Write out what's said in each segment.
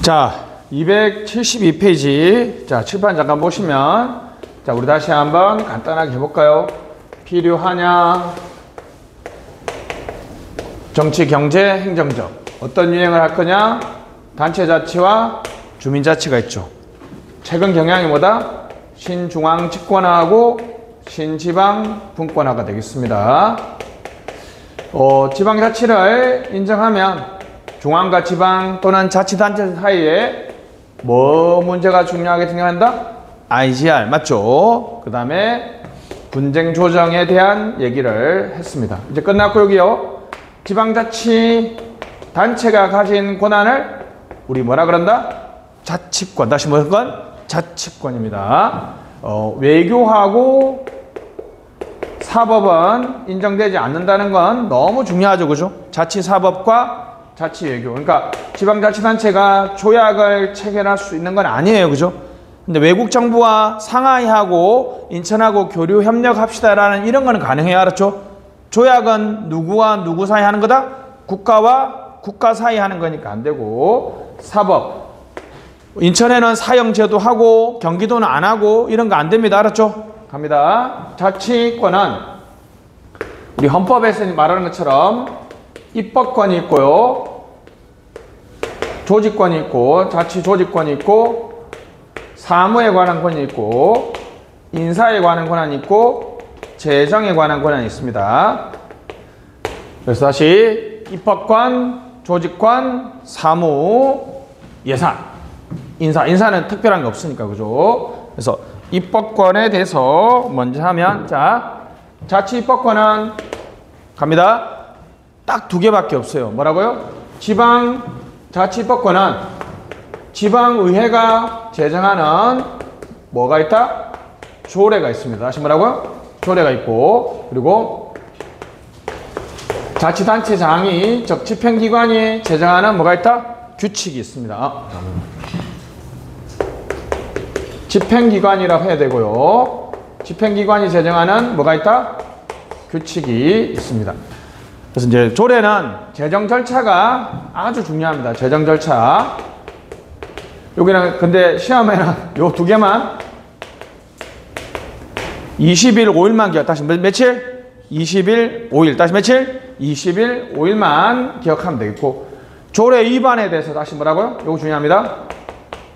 자, 272페이지. 자, 칠판 잠깐 보시면, 자, 우리 다시 한번 간단하게 해볼까요? 필요하냐? 정치, 경제, 행정적. 어떤 유행을 할 거냐? 단체자치와 주민자치가 있죠. 최근 경향이 뭐다? 신중앙 집권화하고 신지방 분권화가 되겠습니다. 지방자치를 인정하면 중앙과 지방 또는 자치단체 사이에 뭐 문제가 중요하게 등장한다? IGR 맞죠? 그 다음에 분쟁 조정에 대한 얘기를 했습니다. 이제 끝났고 여기요. 지방자치 단체가 가진 권한을 우리 뭐라 그런다? 자치권. 다시 뭐라 건? 자치권입니다. 외교하고 사법은 인정되지 않는다는 건 너무 중요하죠. 그죠? 자치사법과 자치외교. 그러니까 지방자치단체가 조약을 체결할 수 있는 건 아니에요. 그죠? 근데 외국 정부와 상하이하고 인천하고 교류 협력합시다라는 이런 거는 가능해요. 알았죠? 조약은 누구와 누구 사이 하는 거다? 국가와 국가 사이 하는 거니까 안 되고, 사법. 인천에는 사형제도 하고 경기도는 안 하고 이런 거 안 됩니다. 알았죠? 갑니다. 자치권은 우리 헌법에서 말하는 것처럼 입법권이 있고요. 조직권이 있고, 자치 조직권이 있고, 사무에 관한 권이 있고, 인사에 관한 권한이 있고, 재정에 관한 권한이 있습니다. 그래서 다시 입법권, 조직권, 사무, 예산, 인사는 특별한 게 없으니까 그죠? 그래서 입법권에 대해서 먼저 하면, 자, 자치 입법권은 갑니다. 딱 두 개밖에 없어요. 뭐라고요? 지방 자치 입법권은 지방의회가 제정하는 뭐가 있다? 조례가 있습니다. 다시 뭐라고요? 조례가 있고, 그리고 자치단체장이 즉 집행기관이 제정하는 뭐가 있다? 규칙이 있습니다. 집행기관이라고 해야 되고요. 집행기관이 제정하는 뭐가 있다? 규칙이 있습니다. 그래서 이제 조례는 제정 절차가 아주 중요합니다. 제정 절차. 여기는 근데 시험에는 요 두 개만 20일, 5일만 기억. 다시 며칠? 20일, 5일. 다시 며칠? 20일, 5일만 기억하면 되겠고, 조례 위반에 대해서 다시 뭐라고요? 요거 중요합니다.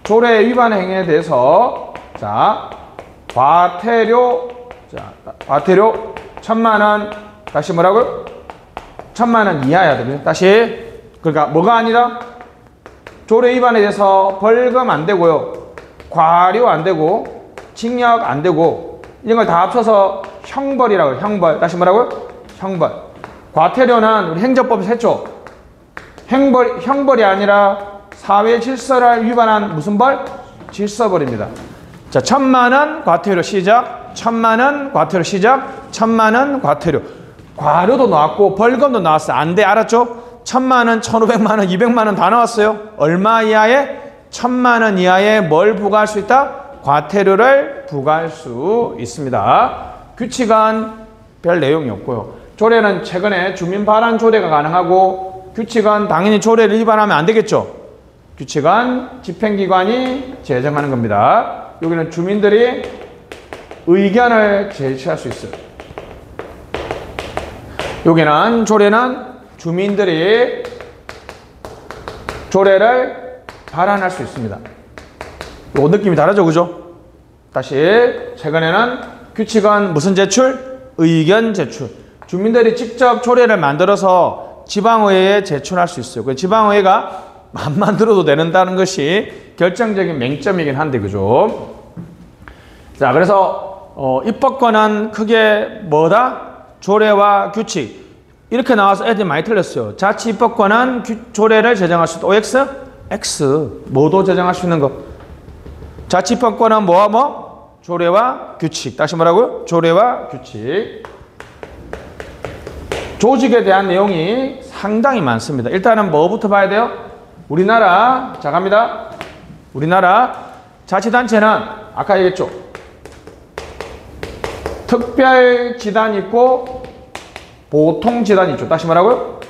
조례 위반 행위에 대해서 자, 과태료 1,000만 원. 다시 뭐라고요? 1,000만 원 이하야 됩니다. 다시, 그러니까 뭐가 아니라 조례 위반에 대해서 벌금 안 되고요, 과료 안 되고, 징역 안 되고, 이런 걸 다 합쳐서 형벌이라고 해요. 형벌. 다시 뭐라고요? 형벌. 과태료는 우리 행정법에서 했죠. 형벌이 아니라 사회 질서를 위반한 무슨 벌? 질서벌입니다. 자, 1,000만 원 과태료 시작. 1,000만 원 과태료 시작. 1,000만 원 과태료. 과료도 나왔고 벌금도 나왔어요. 안 돼. 알았죠? 1,000만 원, 1,500만 원, 200만 원 다 나왔어요. 얼마 이하에? 1,000만 원 이하에 뭘 부과할 수 있다? 과태료를 부과할 수 있습니다. 규칙은 별 내용이 없고요. 조례는 최근에 주민반환 조례가 가능하고, 규칙은 당연히 조례를 위반하면 안 되겠죠. 규칙은 집행기관이 제정하는 겁니다. 여기는 주민들이 의견을 제시할 수 있어요. 여기는 조례는 주민들이 조례를 발안할 수 있습니다. 요 느낌이 다르죠, 그죠? 다시, 최근에는 규칙은 무슨 제출? 의견 제출. 주민들이 직접 조례를 만들어서 지방의회에 제출할 수 있어요. 그 지방의회가 안 만들어도 되는다는 것이 결정적인 맹점이긴 한데, 그죠? 자, 그래서 입법권은 크게 뭐다? 조례와 규칙. 이렇게 나와서 애들이 많이 틀렸어요. 자치 입법권은 조례를 제정할 수 있다. OX? X. 뭐도 제정할 수 있는 거. 자치 입법권은 뭐와 뭐? 조례와 규칙. 다시 뭐라고요? 조례와 규칙. 조직에 대한 내용이 상당히 많습니다. 일단은 뭐부터 봐야 돼요? 우리나라, 자 갑니다. 우리나라 자치단체는 아까 얘기했죠. 특별지단이 있고 보통지단이 있죠. 다시 뭐라고요?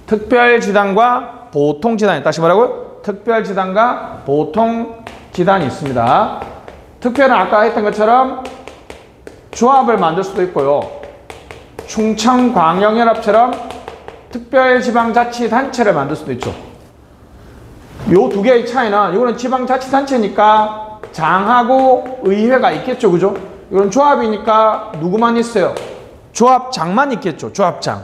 특별지단과 보통지단이, 다시 뭐라고요? 특별지단과 보통지단이 있습니다. 특별은 아까 했던 것처럼 조합을 만들 수도 있고요. 충청광역연합처럼 특별지방자치단체를 만들 수도 있죠. 요 두 개의 차이는, 이거는 지방자치단체니까 장하고 의회가 있겠죠. 그죠? 이건 조합이니까 누구만 있어요? 조합장만 있겠죠. 조합장.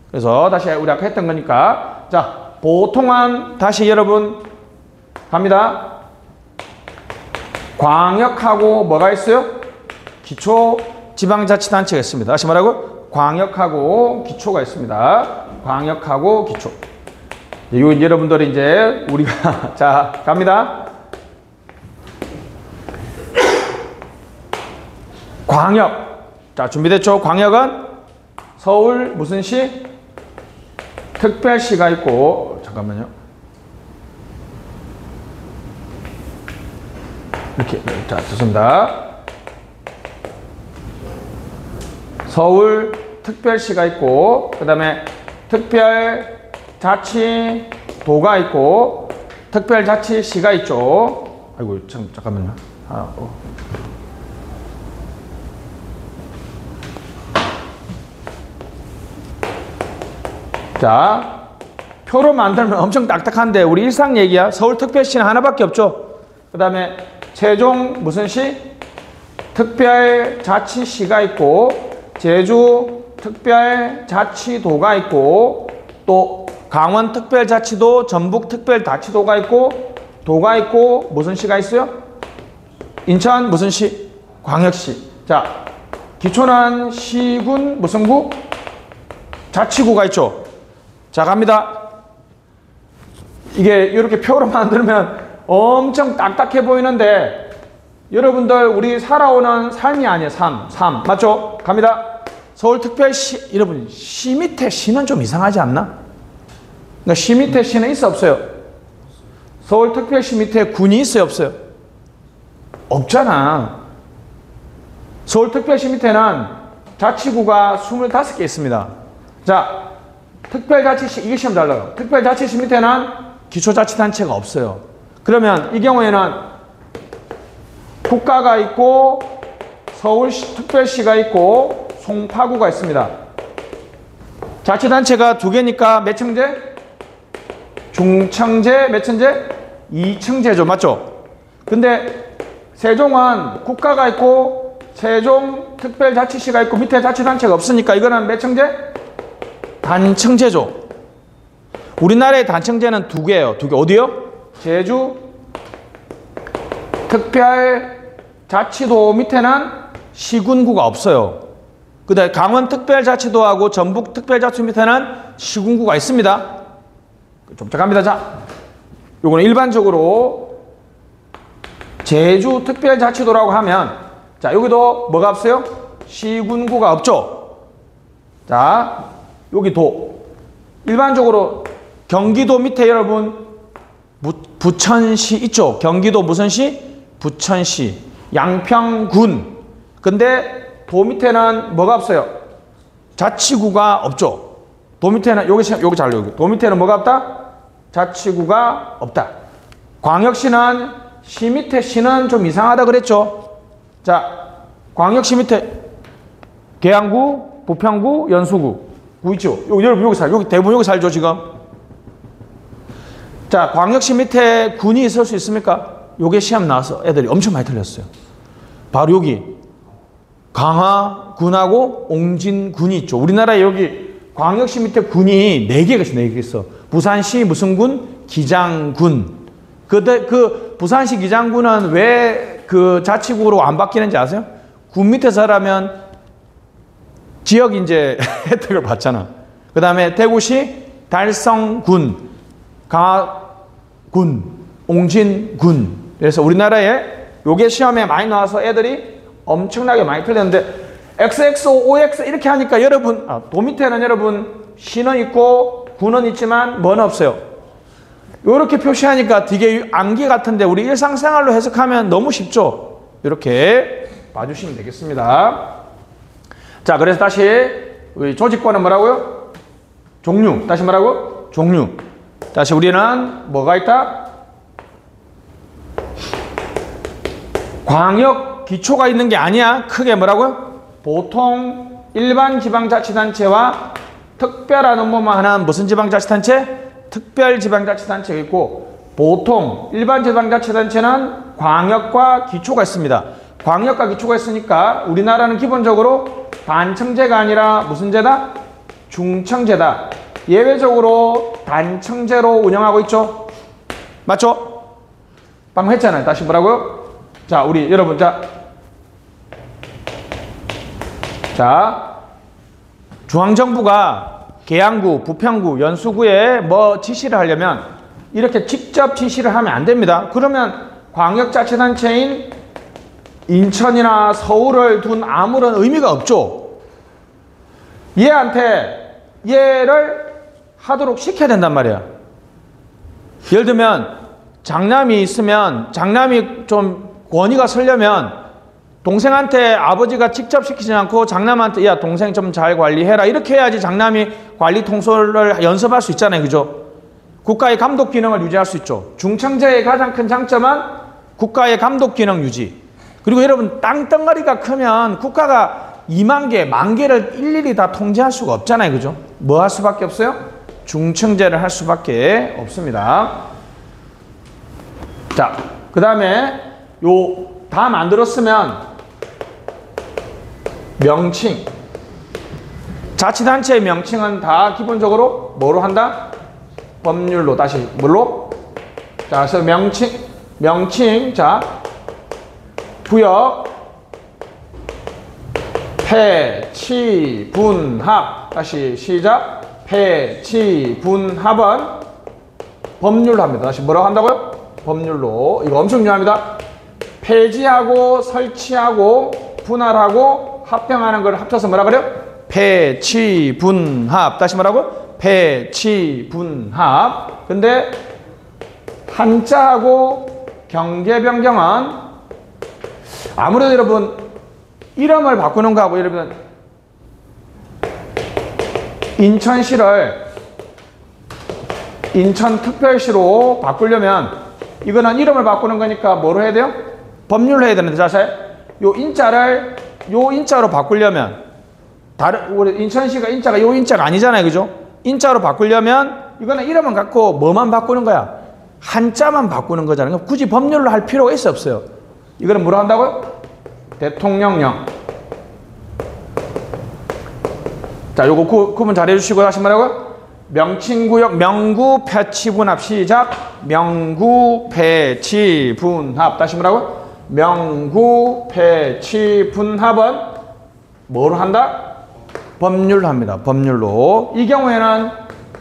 그래서 다시 우리 아까 했던 거니까. 자, 보통은 다시 여러분 갑니다. 광역하고 뭐가 있어요? 기초지방자치단체가 있습니다. 다시 말하고 광역하고 기초가 있습니다. 광역하고 기초. 이거 여러분들이 이제 우리가 자 갑니다. 광역. 자, 준비됐죠? 광역은 서울 무슨 시? 특별시가 있고, 잠깐만요. 이렇게, 자, 좋습니다. 서울 특별시가 있고, 그 다음에 특별자치도가 있고, 특별자치시가 있죠. 아이고, 잠깐만요. 자, 표로 만들면 엄청 딱딱한데 우리 일상 얘기야. 서울특별시는 하나밖에 없죠. 그 다음에 세종 무슨 시? 특별자치시가 있고, 제주 특별자치도가 있고, 또 강원특별자치도, 전북특별자치도가 있고, 도가 있고, 무슨 시가 있어요? 인천 무슨 시? 광역시. 자, 기초는 시군 무슨 구? 자치구가 있죠. 자, 갑니다. 이게 이렇게 표로 만들면 엄청 딱딱해 보이는데 여러분들 우리 살아오는 삶이 아니에요. 삶. 맞죠? 갑니다. 서울특별시, 여러분 시 밑에 시는 좀 이상하지 않나? 그러니까 시 밑에 시는 있어 없어요? 서울특별시 밑에 군이 있어요 없어요? 없잖아. 서울특별시 밑에는 자치구가 25개 있습니다. 자, 특별자치시, 이게 시험 잘 나요. 특별자치시 밑에는 기초자치단체가 없어요. 그러면 이 경우에는 국가가 있고 서울특별시가 있고 송파구가 있습니다. 자치단체가 두 개니까 몇 층제? 중층제, 몇 층제? 2층제죠. 맞죠? 근데 세종은 국가가 있고 세종 특별자치시가 있고 밑에 자치단체가 없으니까 이거는 몇 층제? 단층제죠. 우리나라의 단층제는 두 개예요. 두 개. 어디요? 제주 특별자치도 밑에는 시군구가 없어요. 그 다음에 강원 특별자치도하고 전북 특별자치도 밑에는 시군구가 있습니다. 좀 잠깐만요. 자, 요거는 일반적으로 제주 특별자치도라고 하면, 자, 여기도 뭐가 없어요? 시군구가 없죠. 자, 여기 도. 일반적으로 경기도 밑에 여러분 부천시 있죠. 경기도 무슨 시? 부천시. 양평군. 근데 도 밑에는 뭐가 없어요? 자치구가 없죠. 도 밑에는 여기 잘 여기. 도 밑에는 뭐가 없다? 자치구가 없다. 광역시는 시 밑에 시는 좀 이상하다 그랬죠. 자, 광역시 밑에 계양구, 부평구, 연수구 구 있죠. 여러분 여기 대부분 여기 살죠 지금. 자, 광역시 밑에 군이 있을 수 있습니까? 요게 시험 나와서 애들이 엄청 많이 틀렸어요. 바로 여기 강화군하고 옹진군이 있죠. 우리나라에 여기 광역시 밑에 군이 4개가 있어. 4개 있어. 부산시 무슨 군? 기장군. 그 부산시 기장군은 왜 그 자치구로 안 바뀌는지 아세요? 군 밑에서 하려면 지역 이제 혜택을 받잖아. 그 다음에 대구시 달성군, 강화군, 옹진군. 그래서 우리나라에 요게 시험에 많이 나와서 애들이 엄청나게 많이 틀렸는데 XXO, OX 이렇게 하니까 여러분, 도 밑에는 여러분 시는 있고 군은 있지만 뭐는 없어요. 이렇게 표시하니까 되게 암기 같은데 우리 일상생활로 해석하면 너무 쉽죠. 이렇게 봐주시면 되겠습니다. 자, 그래서 다시 우리 조직권은 뭐라고요? 종류. 다시 뭐라고? 종류. 다시 우리는 뭐가 있다? 광역 기초가 있는 게 아니야. 크게 뭐라고요? 보통 일반 지방자치단체와 특별한 업무만 하는 무슨 지방자치단체? 특별지방자치단체가 있고, 보통 일반 지방자치단체는 광역과 기초가 있습니다. 광역과 기초가 있으니까 우리나라는 기본적으로 단청제가 아니라 무슨 제다? 중청제다. 예외적으로 단청제로 운영하고 있죠. 맞죠? 방금 했잖아요. 다시 뭐라고요? 자, 우리 여러분, 자, 중앙정부가 계양구, 부평구, 연수구에 뭐 지시를 하려면 이렇게 직접 지시를 하면 안 됩니다. 그러면 광역자치단체인 인천이나 서울을 둔 아무런 의미가 없죠. 얘를 하도록 시켜야 된단 말이야. 예를 들면 장남이 있으면 장남이 좀 권위가 서려면 동생한테 아버지가 직접 시키지 않고 장남한테 야 동생 좀 잘 관리해라 이렇게 해야지 장남이 관리 통솔을 연습할 수 있잖아요. 그죠? 국가의 감독 기능을 유지할 수 있죠. 중청제의 가장 큰 장점은 국가의 감독 기능 유지. 그리고 여러분 땅덩어리가 크면 국가가 2만 개, 10,000개를 일일이 다 통제할 수가 없잖아요. 그죠? 뭐 할 수밖에 없어요? 중청제를 할 수밖에 없습니다. 자, 그 다음에 요 다 만들었으면 명칭. 자치단체의 명칭은 다 기본적으로 뭐로 한다? 법률로. 다시 뭘로? 자, 그래서 명칭. 자, 구역, 폐치분합. 다시 시작. 폐치분합은 법률로 합니다. 다시 뭐라고 한다고요? 법률로. 이거 엄청 중요합니다. 폐지하고 설치하고 분할하고 합병하는 걸 합쳐서 뭐라 그래요? 폐치분합. 다시 뭐라고? 폐치분합. 근데 한자하고 경계 변경은 아무래도 여러분 이름을 바꾸는 거하고 여러분 인천시를 인천특별시로 바꾸려면 이거는 이름을 바꾸는 거니까 뭐로 해야 돼요? 법률로 해야 되는데 자세 요 인자로 바꾸려면 우리 인천시가 인자가 요 인자가 아니잖아요. 그죠? 인자로 바꾸려면 이거는 이름은 갖고 뭐만 바꾸는 거야? 한자만 바꾸는 거잖아요. 굳이 법률로 할 필요가 있어 없어요? 이거는 뭐로 한다고요? 대통령령. 자, 요거 구분 잘 해주시고 다시 말하고요. 명칭구역 명구 폐치분합. 시작. 명구 폐치분합. 다시 뭐라고요? 명구 폐치분합은 뭐로 한다? 법률로 합니다. 법률로. 이 경우에는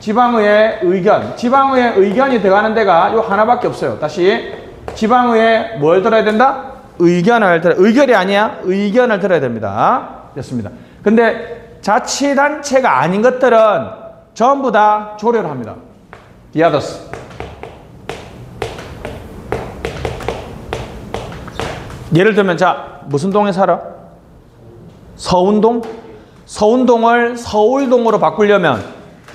지방의회 의견. 지방의회 의견이 들어가는 데가 요 하나밖에 없어요. 다시 지방의회 뭘 들어야 된다? 의결이 아니야. 의견을 들어야 됩니다. 됐습니다. 근데 자치단체가 아닌 것들은 전부 다 조례를 합니다. The others. 예를 들면 자 무슨 동에 살아? 서운동? 서운동을 서울동으로 바꾸려면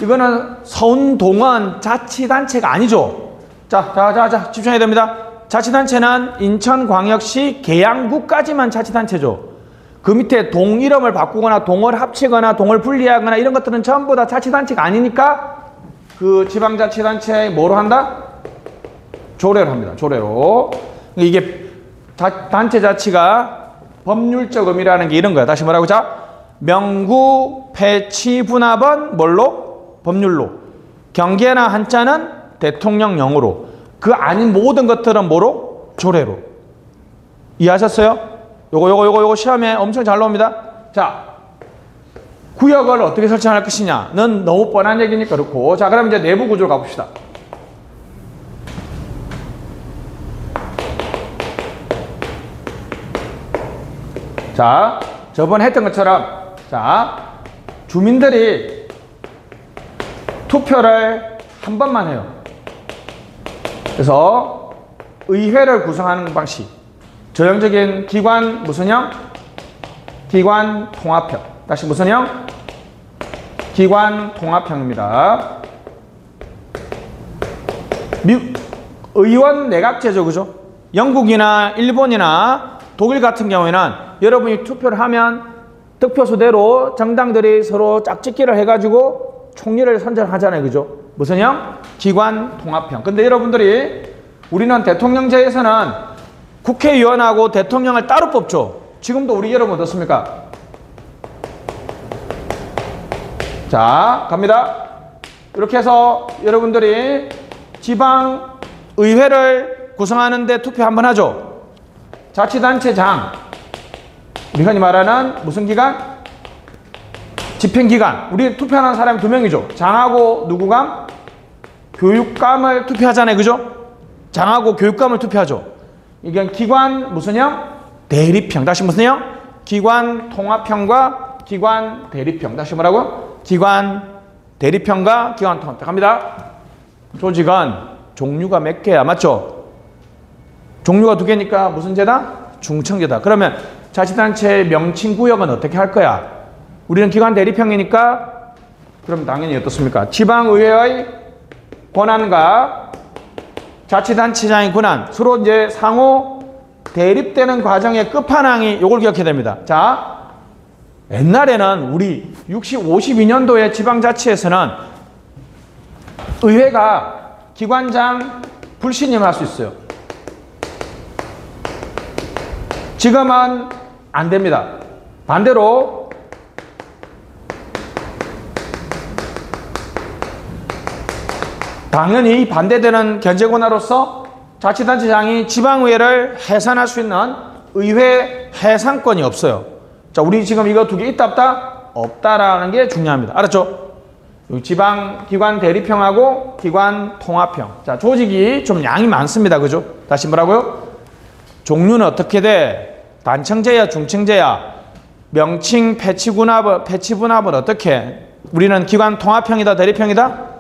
이거는 서운동은 자치단체가 아니죠. 자 집중해야 됩니다. 자치단체는 인천광역시 계양구까지만 자치단체죠. 그 밑에 동 이름을 바꾸거나 동을 합치거나 동을 분리하거나 이런 것들은 전부 다 자치단체가 아니니까 그 지방자치단체에 뭐로 한다? 조례로 합니다. 조례로. 이게 단체 자치가 법률적 의미라는 게 이런 거야. 다시 뭐라고? 자, 명구 폐치분합은 뭘로? 법률로. 경계나 한자는 대통령령으로. 그 아닌 모든 것들은 뭐로? 조례로. 이해하셨어요? 요거 시험에 엄청 잘 나옵니다. 자, 구역을 어떻게 설정할 것이냐는 너무 뻔한 얘기니까 그렇고. 자, 그럼 이제 내부 구조로 가봅시다. 자, 저번에 했던 것처럼 자, 주민들이 투표를 한 번만 해요. 그래서 의회를 구성하는 방식. 전형적인 기관 무슨 형? 기관 통합형. 다시 무슨 형? 기관 통합형입니다. 의원 내각제죠. 그죠? 영국이나 일본이나 독일 같은 경우에는 여러분이 투표를 하면 득표수대로 정당들이 서로 짝짓기를 해가지고 총리를 선정하잖아요. 그죠? 무슨 형? 기관 통합형. 근데 여러분들이 우리는 대통령제에서는 국회의원하고 대통령을 따로 뽑죠. 지금도 우리 여러분 어떻습니까? 자, 갑니다. 이렇게 해서 여러분들이 지방의회를 구성하는데 투표 한번 하죠. 자치단체장. 우리가 흔히 말하는 무슨 기관? 집행기관. 우리 투표하는 사람이 2명이죠. 장하고 누구감? 교육감을 투표하잖아요. 그죠? 장하고 교육감을 투표하죠. 이게 기관 무슨 형? 대립형. 다시 무슨 형? 기관 통합형과 기관 대립형. 다시 뭐라고요? 기관 대립형과 기관 통합형. 갑니다. 조직은 종류가 몇 개야? 맞죠? 종류가 2개니까 무슨 제다? 중청제다. 그러면 자치단체의 명칭구역은 어떻게 할 거야? 우리는 기관 대립형이니까 그럼 당연히 어떻습니까? 지방의회의 권한과 자치단체장의 권한 서로 이제 상호 대립되는 과정의 끝판왕이 요걸 기억해야 됩니다. 자, 옛날에는 우리 52년도에 지방자치에서는 의회가 기관장 불신임을 할 수 있어요. 지금은 안 됩니다. 반대로 당연히 반대되는 견제권으로서 자치단체장이 지방의회를 해산할 수 있는 의회 해산권이 없어요. 자, 우리 지금 이거 2개 있다 없다? 없다라는 게 중요합니다. 알았죠? 지방 기관 대립형하고 기관 통합형. 자, 조직이 좀 양이 많습니다. 그죠? 다시 뭐라고요? 종류는 어떻게 돼? 단청제야, 중청제야? 명칭 패치분합은 어떻게? 우리는 기관 통합형이다, 대립형이다?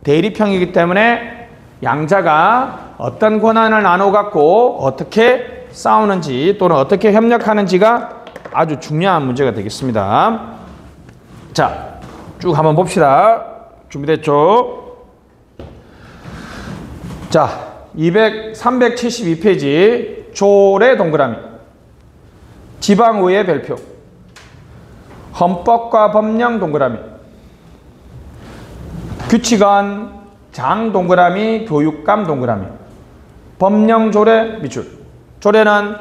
대립형이기 때문에 양자가 어떤 권한을 나눠 갖고 어떻게 싸우는지 또는 어떻게 협력하는지가 아주 중요한 문제가 되겠습니다. 자, 쭉 한번 봅시다. 준비됐죠? 자, 372페이지 조례 동그라미 지방의회 별표 헌법과 법령 동그라미 규칙안 장 동그라미 교육감 동그라미 법령 조례 밑줄. 조례는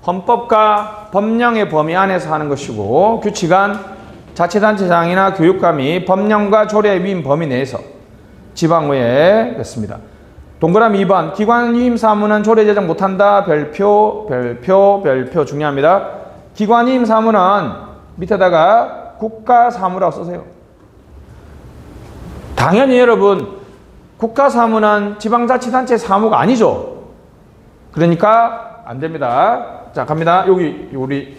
헌법과 법령의 범위 안에서 하는 것이고 규칙안 자치단체장이나 교육감이 법령과 조례의 위임 범위 내에서 지방의회에 냈습니다. 동그라미 2번 기관 위임 사무는 조례 제정 못한다. 별표 중요합니다. 기관 위임 사무는 밑에다가 국가사무라고 쓰세요. 당연히 여러분 국가사무는 지방자치단체 사무가 아니죠. 그러니까 안 됩니다. 자, 갑니다. 여기 우리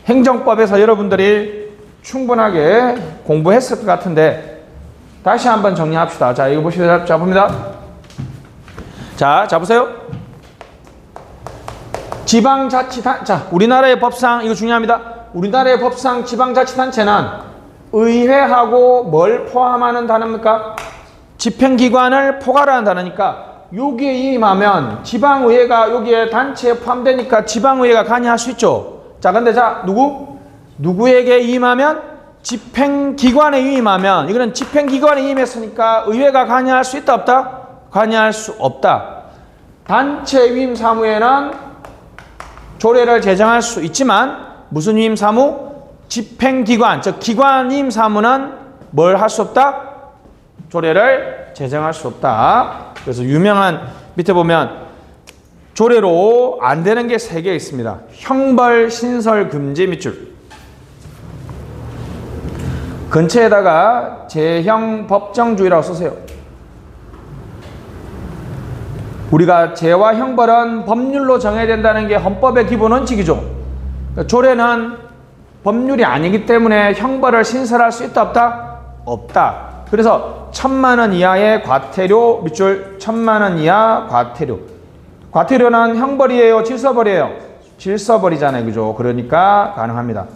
행정법에서 여러분들이 충분하게 공부했을 것 같은데 다시 한번 정리합시다. 자, 이거 보시면 자 봅니다. 자, 보세요. 지방자치단 자, 우리나라의 법상 이거 중요합니다. 우리나라의 법상 지방자치단체는 의회하고 뭘 포함하는 단어입니까? 집행기관을 포괄하는 단어니까 여기에 임하면 지방의회가 여기에 단체에 포함되니까 지방의회가 관여할 수 있죠. 자, 근데 자, 누구에게 임하면? 집행기관에 임하면 이거는 집행기관에 임했으니까 의회가 관여할 수 있다 없다? 관여할 수 없다. 단체 위임 사무에는 조례를 제정할 수 있지만 무슨 위임 사무? 집행기관, 즉 기관 위임 사무는 뭘 할 수 없다? 조례를 제정할 수 없다. 그래서 유명한 밑에 보면 조례로 안 되는 게 3개 있습니다. 형벌, 신설, 금지 밑줄. 근처에다가 제형 법정주의라고 쓰세요. 우리가 죄와 형벌은 법률로 정해야 된다는 게 헌법의 기본 원칙이죠. 조례는 법률이 아니기 때문에 형벌을 신설할 수 있다 없다? 없다. 그래서 1,000만 원 이하의 과태료 밑줄 1,000만 원 이하 과태료. 과태료는 형벌이에요? 질서벌이에요? 질서벌이잖아요. 그죠? 그러니까 가능합니다.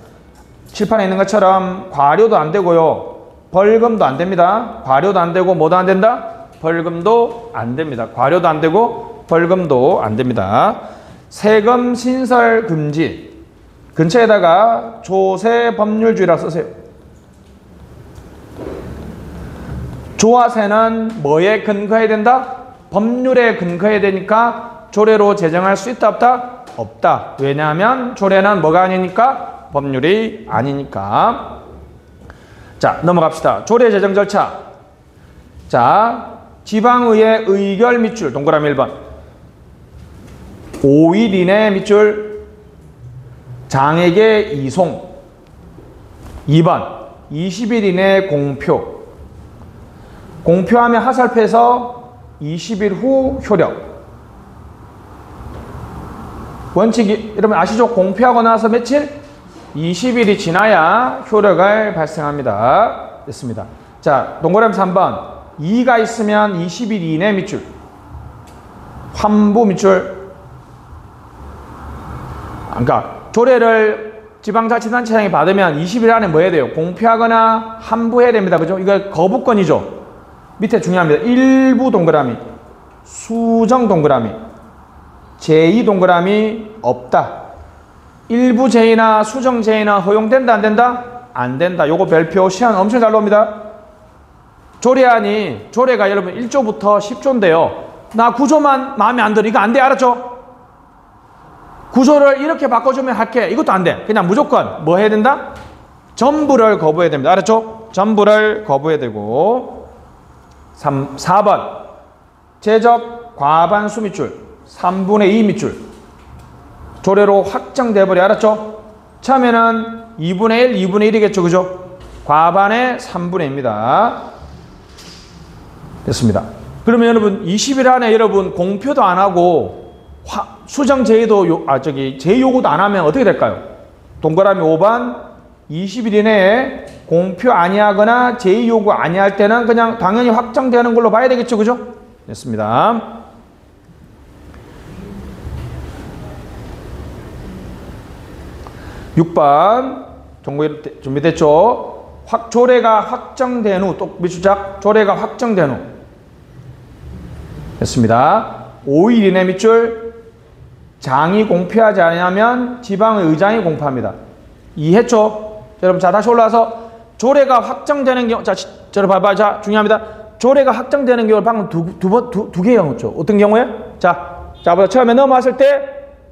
칠판에 있는 것처럼 과료도 안 되고요. 벌금도 안 됩니다. 과료도 안 되고 뭐도 안 된다? 벌금도 안 됩니다. 과료도 안 되고 벌금도 안 됩니다. 세금 신설 금지. 근처에다가 조세 법률주의라고 쓰세요. 조와 세는 뭐에 근거해야 된다? 법률에 근거해야 되니까 조례로 제정할 수 있다 없다? 없다. 왜냐하면 조례는 뭐가 아니니까? 법률이 아니니까. 자, 넘어갑시다. 조례 제정 절차. 자, 지방의회 의결 밑줄 동그라미 1번. 5일 이내 밑줄 장에게 이송. 2번 20일 이내 공표. 공표하면 하살표에서 20일 후 효력. 원칙이 여러분 아시죠? 공표하고 나서 며칠? 20일이 지나야 효력을 발생합니다. 됐습니다. 자, 동그라미 3번. 2가 있으면 20일 이내 밑줄. 환부 밑줄. 그러니까 조례를 지방자치단체장이 받으면 20일 안에 뭐 해야 돼요? 공표하거나 환부해야 됩니다. 그죠? 이거 거부권이죠. 밑에 중요합니다. 일부 동그라미, 수정 동그라미, 제2 동그라미 없다. 일부 제의나 수정 제의나 허용된다 안 된다? 안 된다. 요거 별표 시간 엄청 잘 나옵니다. 조례안이 조례가 여러분 1조부터 10조인데요. 나 구조만 마음에 안 들어. 이거 안 돼. 알았죠? 구조를 이렇게 바꿔주면 할게. 이것도 안 돼. 그냥 무조건 뭐 해야 된다? 전부를 거부해야 됩니다. 알았죠? 전부를 거부해야 되고. 4번 제적 과반수 밑줄 3분의 2 밑줄 조례로 확정돼버려. 알았죠? 처음에는 2분의 1, 2분의 1이겠죠. 그죠? 과반의 3분의 2입니다. 됐습니다. 그러면 여러분 20일 안에 여러분 공표도 안 하고 수정 제의도 제의 요구도 안 하면 어떻게 될까요? 동그라미 5번 20일 이내에 공표 아니하거나 제의 요구 아니할 때는 그냥 당연히 확정되는 걸로 봐야 되겠죠. 그죠? 됐습니다. (6번) 준비됐죠? 조례가 확정된 후 또 밑줄짝 조례가 확정된 후 됐습니다. 5일 이내 밑줄 장이 공표하지 않으면 지방의 의장이 공표합니다. 이해했죠? 여러분 자 다시 올라와서 조례가 확정되는 경우 자 저를 봐봐. 자 중요합니다. 조례가 확정되는 경우를 방금 두 개의 경우죠. 어떤 경우에? 자 보자. 처음에 넘어왔을 때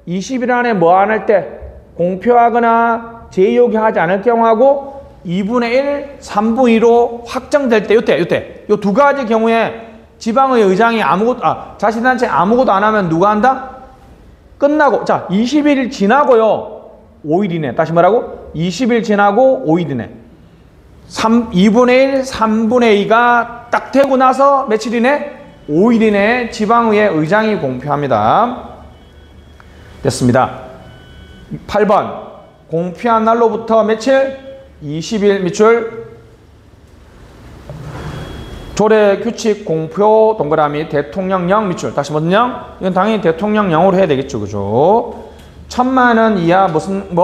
20일 안에 뭐 안 할 때 공표하거나 제의 요구하지 않을 경우하고 2분의 1, 3분의 2로 확정될 때 요때 요 두 가지 경우에 지방의 의장이 자치단체 아무것도 안 하면 누가 한다? 끝나고 자 20일 지나고요. 5일 이내. 다시 뭐라고? 20일 지나고 5일 이내. 2분의 1, 3분의 2가 딱 되고 나서 며칠 이내? 5일 이내에 지방의회 의장이 공표합니다. 됐습니다. 8번. 공표한 날로부터 며칠? 20일 밑줄. 조례 규칙 공표 동그라미 대통령령 밑줄. 다시 무슨 령? 이건 당연히 대통령령으로 해야 되겠죠. 그죠? 1000만원 이하 무슨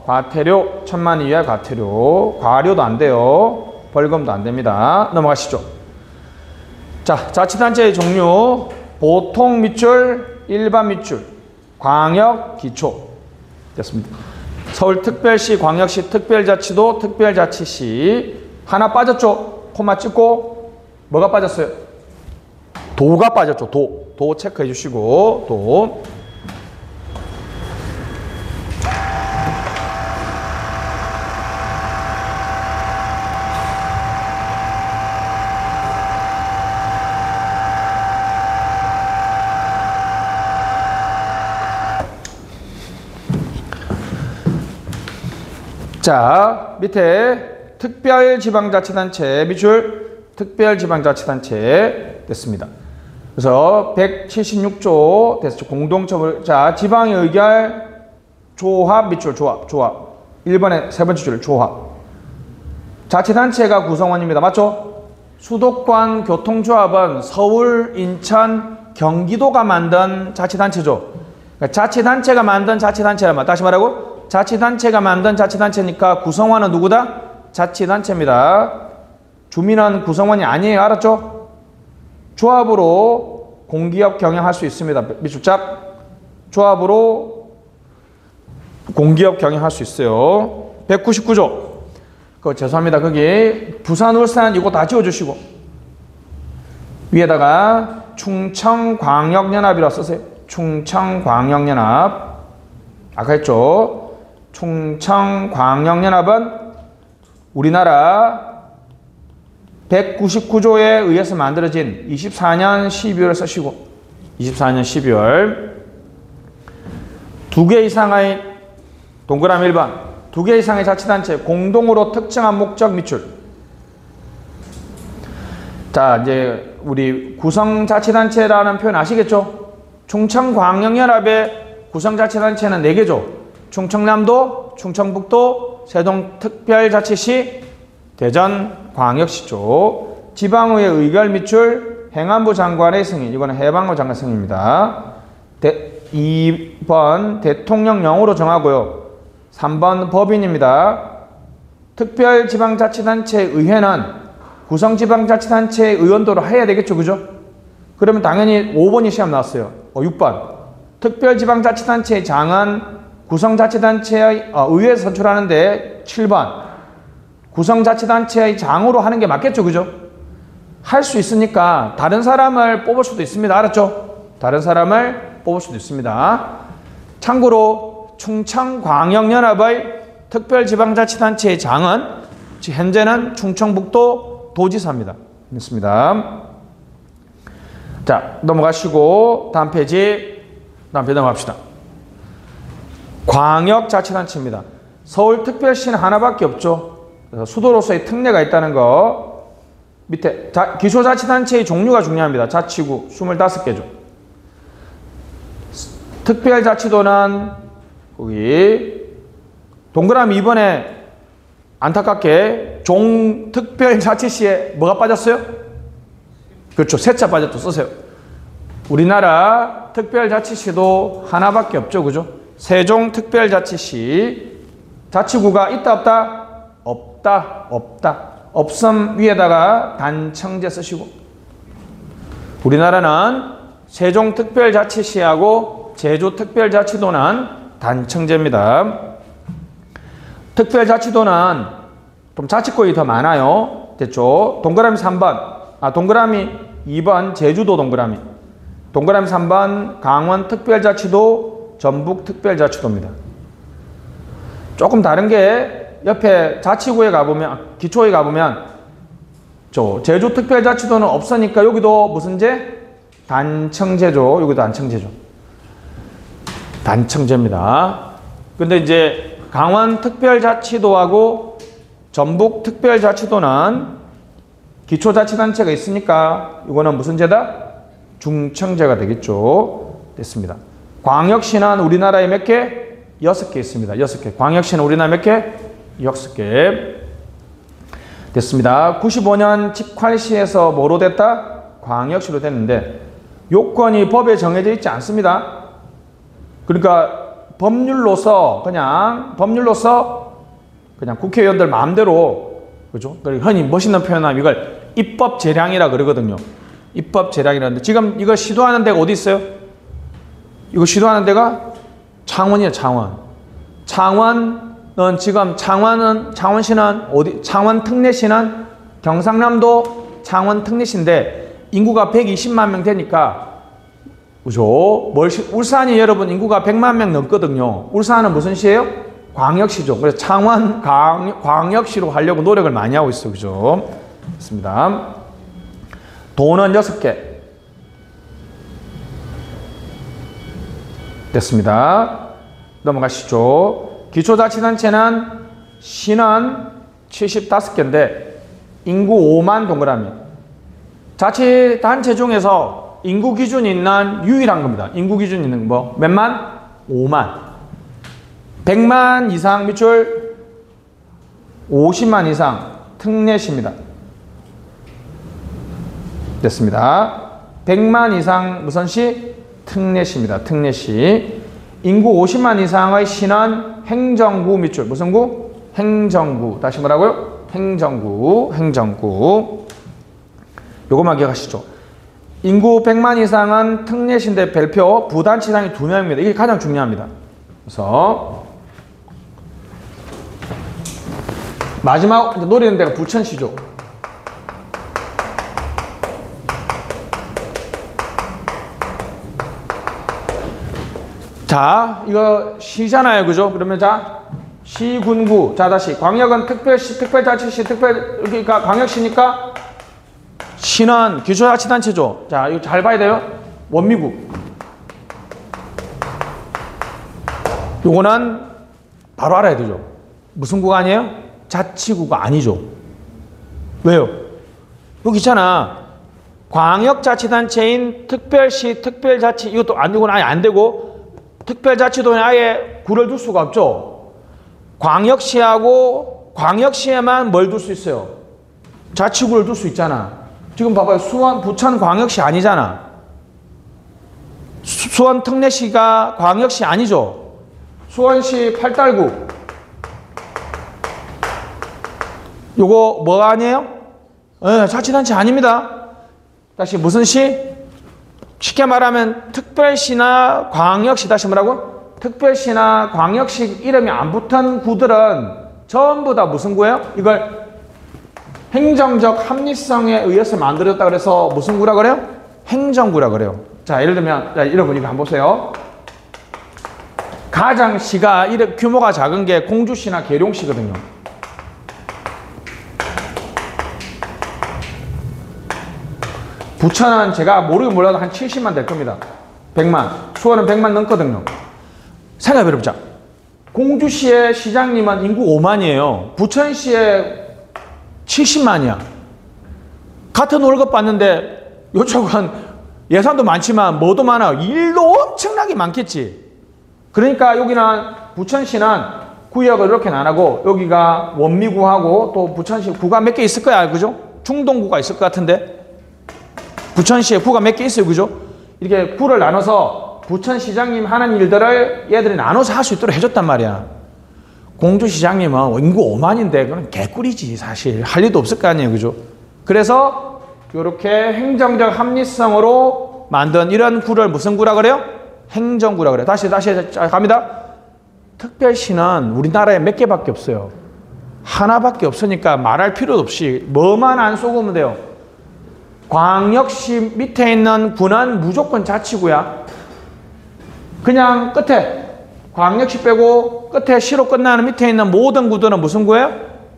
과태료. 1000만 이하 과태료. 과료도 안 돼요. 벌금도 안 됩니다. 넘어가시죠. 자, 자치단체의 종류. 보통 밑줄, 일반 밑줄, 광역, 기초. 됐습니다. 서울특별시, 광역시, 특별자치도, 특별자치시. 하나 빠졌죠? 코마 찍고. 뭐가 빠졌어요? 도가 빠졌죠. 도 체크해 주시고. 도. 자, 밑에 특별지방자치단체 밑줄 특별지방자치단체 됐습니다. 그래서 176조 됐죠. 공동처분. 자, 지방의 의결 조합 밑줄 조합. 1번의 세 번째 줄 조합. 자치단체가 구성원입니다. 맞죠? 수도권 교통조합은 서울, 인천, 경기도가 만든 자치단체죠. 그러니까 자치단체가 만든 자치단체란 말. 다시 말하고 자치단체가 만든 자치단체니까 구성원은 누구다? 자치단체입니다. 주민은 구성원이 아니에요. 알았죠? 조합으로 공기업 경영할 수 있습니다. 밑줄짝. 조합으로 공기업 경영할 수 있어요. 199조. 죄송합니다. 거기 부산, 울산 이거 다 지워주시고 위에다가 충청광역연합이라고 쓰세요. 충청광역연합. 아까 했죠. 충청광역연합은 우리나라 199조에 의해서 만들어진 24년 12월을 쓰시고 24년 12월 2개 이상의 동그라미 1번 2개 이상의 자치단체 공동으로 특정한 목적 밑줄. 자, 이제 우리 구성자치단체라는 표현 아시겠죠? 충청광역연합의 구성자치단체는 4개죠. 충청남도, 충청북도, 세종특별자치시, 대전광역시죠. 지방의회 의결 밑줄, 행안부 장관의 승인. 이거는 해방부 장관 승인입니다. 2번 대통령령으로 정하고요. 3번 법인입니다. 특별지방자치단체 의회는 구성지방자치단체 의원도로 해야 되겠죠. 그죠? 그러면 당연히 5번이 시험 나왔어요. 6번 특별지방자치단체의 장은 구성자치단체의 의회에서 선출하는데 7번 구성자치단체의 장으로 하는 게 맞겠죠. 그죠? 할 수 있으니까 다른 사람을 뽑을 수도 있습니다. 알았죠? 다른 사람을 뽑을 수도 있습니다. 참고로 충청광역연합의 특별지방자치단체의 장은 현재는 충청북도 도지사입니다. 됐습니다. 자, 넘어가시고 다음 페이지 넘어갑시다. 광역자치단체입니다. 서울특별시는 하나밖에 없죠. 그래서 수도로서의 특례가 있다는 거. 밑에 기초자치단체의 종류가 중요합니다. 자치구 25개죠. 특별자치도는 거기 동그라미 2번에 안타깝게 종특별자치시에 뭐가 빠졌어요? 그렇죠. 세자 빠졌죠. 쓰세요. 우리나라 특별자치시도 하나밖에 없죠. 그죠? 세종특별자치시. 자치구가 있다 없다? 없다. 없다. 없음 위에다가 단청제 쓰시고. 우리나라는 세종특별자치시하고 제주특별자치도는 단청제입니다. 특별자치도는 좀 자치권이 더 많아요. 됐죠? 동그라미 3번. 동그라미 2번 제주도 동그라미. 동그라미 3번 강원특별자치도, 전북특별자치도입니다. 조금 다른 게 옆에 자치구에 가보면, 기초에 가보면 제주특별자치도는 없으니까 여기도 무슨 제? 단청제죠. 여기도 단청제죠. 단청제입니다. 근데 이제 강원특별자치도하고 전북특별자치도는 기초자치단체가 있으니까 이거는 무슨 제다? 중청제가 되겠죠. 됐습니다. 광역시는 우리나라에 몇 개? 6개 있습니다. 6개. 광역시는 우리나라 몇 개? 6개. 됐습니다. 95년 직활시에서 뭐로 됐다? 광역시로 됐는데 요건이 법에 정해져 있지 않습니다. 그러니까 법률로서 그냥 국회의원들 마음대로, 그죠? 흔히 멋있는 표현하면 이걸 입법 재량이라 그러거든요. 입법 재량이라는데 지금 이거 시도하는 데가 어디 있어요? 이거 시도하는 데가 창원이에요. 창원은 지금 창원시는 어디? 창원 특례시는 경상남도 창원 특례시인데 인구가 120만 명 되니까, 그죠? 울산이 여러분 인구가 100만 명 넘거든요. 울산은 무슨 시예요? 광역시죠. 그래서 창원 광역시로 하려고 노력을 많이 하고 있어요. 그죠? 됐습니다. 도는 6개. 됐습니다. 넘어가시죠. 기초자치단체는 시는 75개인데 인구 5만 동그라미. 자치단체 중에서 인구 기준이 있는 유일한 겁니다. 인구 기준이 있는 뭐? 몇만? 5만. 100만 이상 밑줄 50만 이상 특례시입니다. 됐습니다. 100만 이상 무슨 시? 특례시입니다. 특례시. 인구 50만 이상의 시는 행정구 밑줄. 무슨 구? 행정구. 다시 뭐라고요? 행정구. 요것만 기억하시죠. 인구 100만 이상은 특례시인데 별표 부단체장이 2명입니다. 이게 가장 중요합니다. 그래서 마지막 노리는 데가 부천시죠. 자, 이거 시잖아요. 그죠? 그러면 자, 시, 군, 구. 자, 다시. 광역은 특별시, 특별자치시, 그러니까 광역시니까 시는 기초자치단체죠. 자, 이거 잘 봐야 돼요. 원미구. 요거는 바로 알아야 되죠. 무슨 구가 아니에요? 자치구가 아니죠. 왜요? 여기 있잖아. 광역자치단체인 특별시, 특별자치, 이것도 안 되고 아예 안 되고, 특별자치도에 아예 구를 둘 수가 없죠. 광역시하고 광역시에만 뭘 둘 수 있어요? 자치구를 둘 수 있잖아. 지금 봐봐요. 수원, 부천 광역시 아니잖아. 수원 특례시가 광역시 아니죠. 수원시 팔달구. 요거 뭐 아니에요? 자치단체 아닙니다. 다시 무슨 시? 쉽게 말하면 특별시나 광역시, 다시 뭐라고? 특별시나 광역시 이름이 안 붙은 구들은 전부 다 무슨 구예요? 이걸 행정적 합리성에 의해서 만들어졌다 그래서 무슨 구라 그래요? 행정구라 그래요. 자, 예를 들면, 자, 여러분 이거 한번 보세요. 가장시가 규모가 작은 게 공주시나 계룡시거든요. 부천은 제가 모르긴 몰라도 한 70만 될 겁니다. 100만. 수원은 100만 넘거든요. 생각해보자. 공주시의 시장님은 인구 5만이에요. 부천시의 70만이야. 같은 월급 받는데 이쪽은 예산도 많지만 뭐도 많아. 일도 엄청나게 많겠지. 그러니까 여기는 부천시는 구역을 이렇게 나누고 여기가 원미구하고 또 부천시 구가 몇 개 있을 거야. 그죠? 중동구가 있을 것 같은데. 부천시에 구가 몇 개 있어요. 그죠? 이렇게 구를 나눠서 부천시장님 하는 일들을 얘들이 나눠서 할 수 있도록 해줬단 말이야. 공주시장님은 인구 5만인데 그건 개꿀이지 사실. 할 일도 없을 거 아니에요. 그죠? 그래서 이렇게 행정적 합리성으로 만든 이런 구를 무슨 구라 그래요? 행정구라 그래요. 다시 갑니다. 특별시는 우리나라에 몇 개밖에 없어요. 하나밖에 없으니까 말할 필요도 없이 뭐만 안 쏘면 돼요. 광역시 밑에 있는 구는 무조건 자치구야. 그냥 끝에 광역시 빼고 끝에 시로 끝나는 밑에 있는 모든 구들은 무슨 구예요?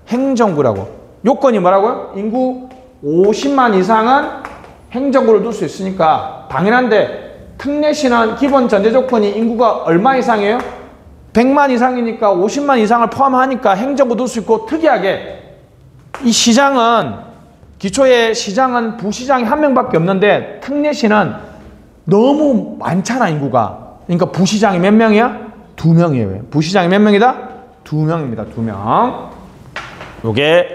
행정구라고. 요건이 뭐라고요? 인구 50만 이상은 행정구를 둘 수 있으니까 당연한데 특례시는 기본 전제 조건이 인구가 얼마 이상이에요? 100만 이상이니까 50만 이상을 포함하니까 행정구 둘 수 있고 특이하게 이 시장은 기초의 시장은 부시장이 한 명밖에 없는데 특례시는 너무 많잖아 인구가. 그러니까 부시장이 몇 명이야? 2명이에요. 부시장이 몇 명이다? 2명입니다. 2명. 요게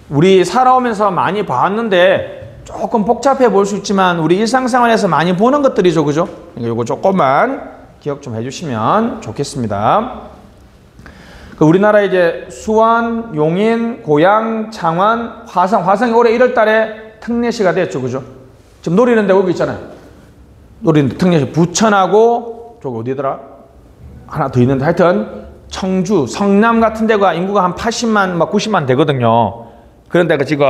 우리 살아오면서 많이 봤는데 조금 복잡해 보일 수 있지만 우리 일상생활에서 많이 보는 것들이죠. 그죠? 그러니까 요거 조금만 기억 좀 해주시면 좋겠습니다. 우리나라 이제 수원, 용인, 고양, 창원, 화성이 올해 1월 달에 특례시가 됐죠. 그죠? 지금 노리는 데 여기 있잖아요. 노리는 데 특례시. 부천하고, 저기 어디더라? 하나 더 있는데 하여튼, 청주, 성남 같은 데가 인구가 한 80만, 막 90만 되거든요. 그런 데가 지금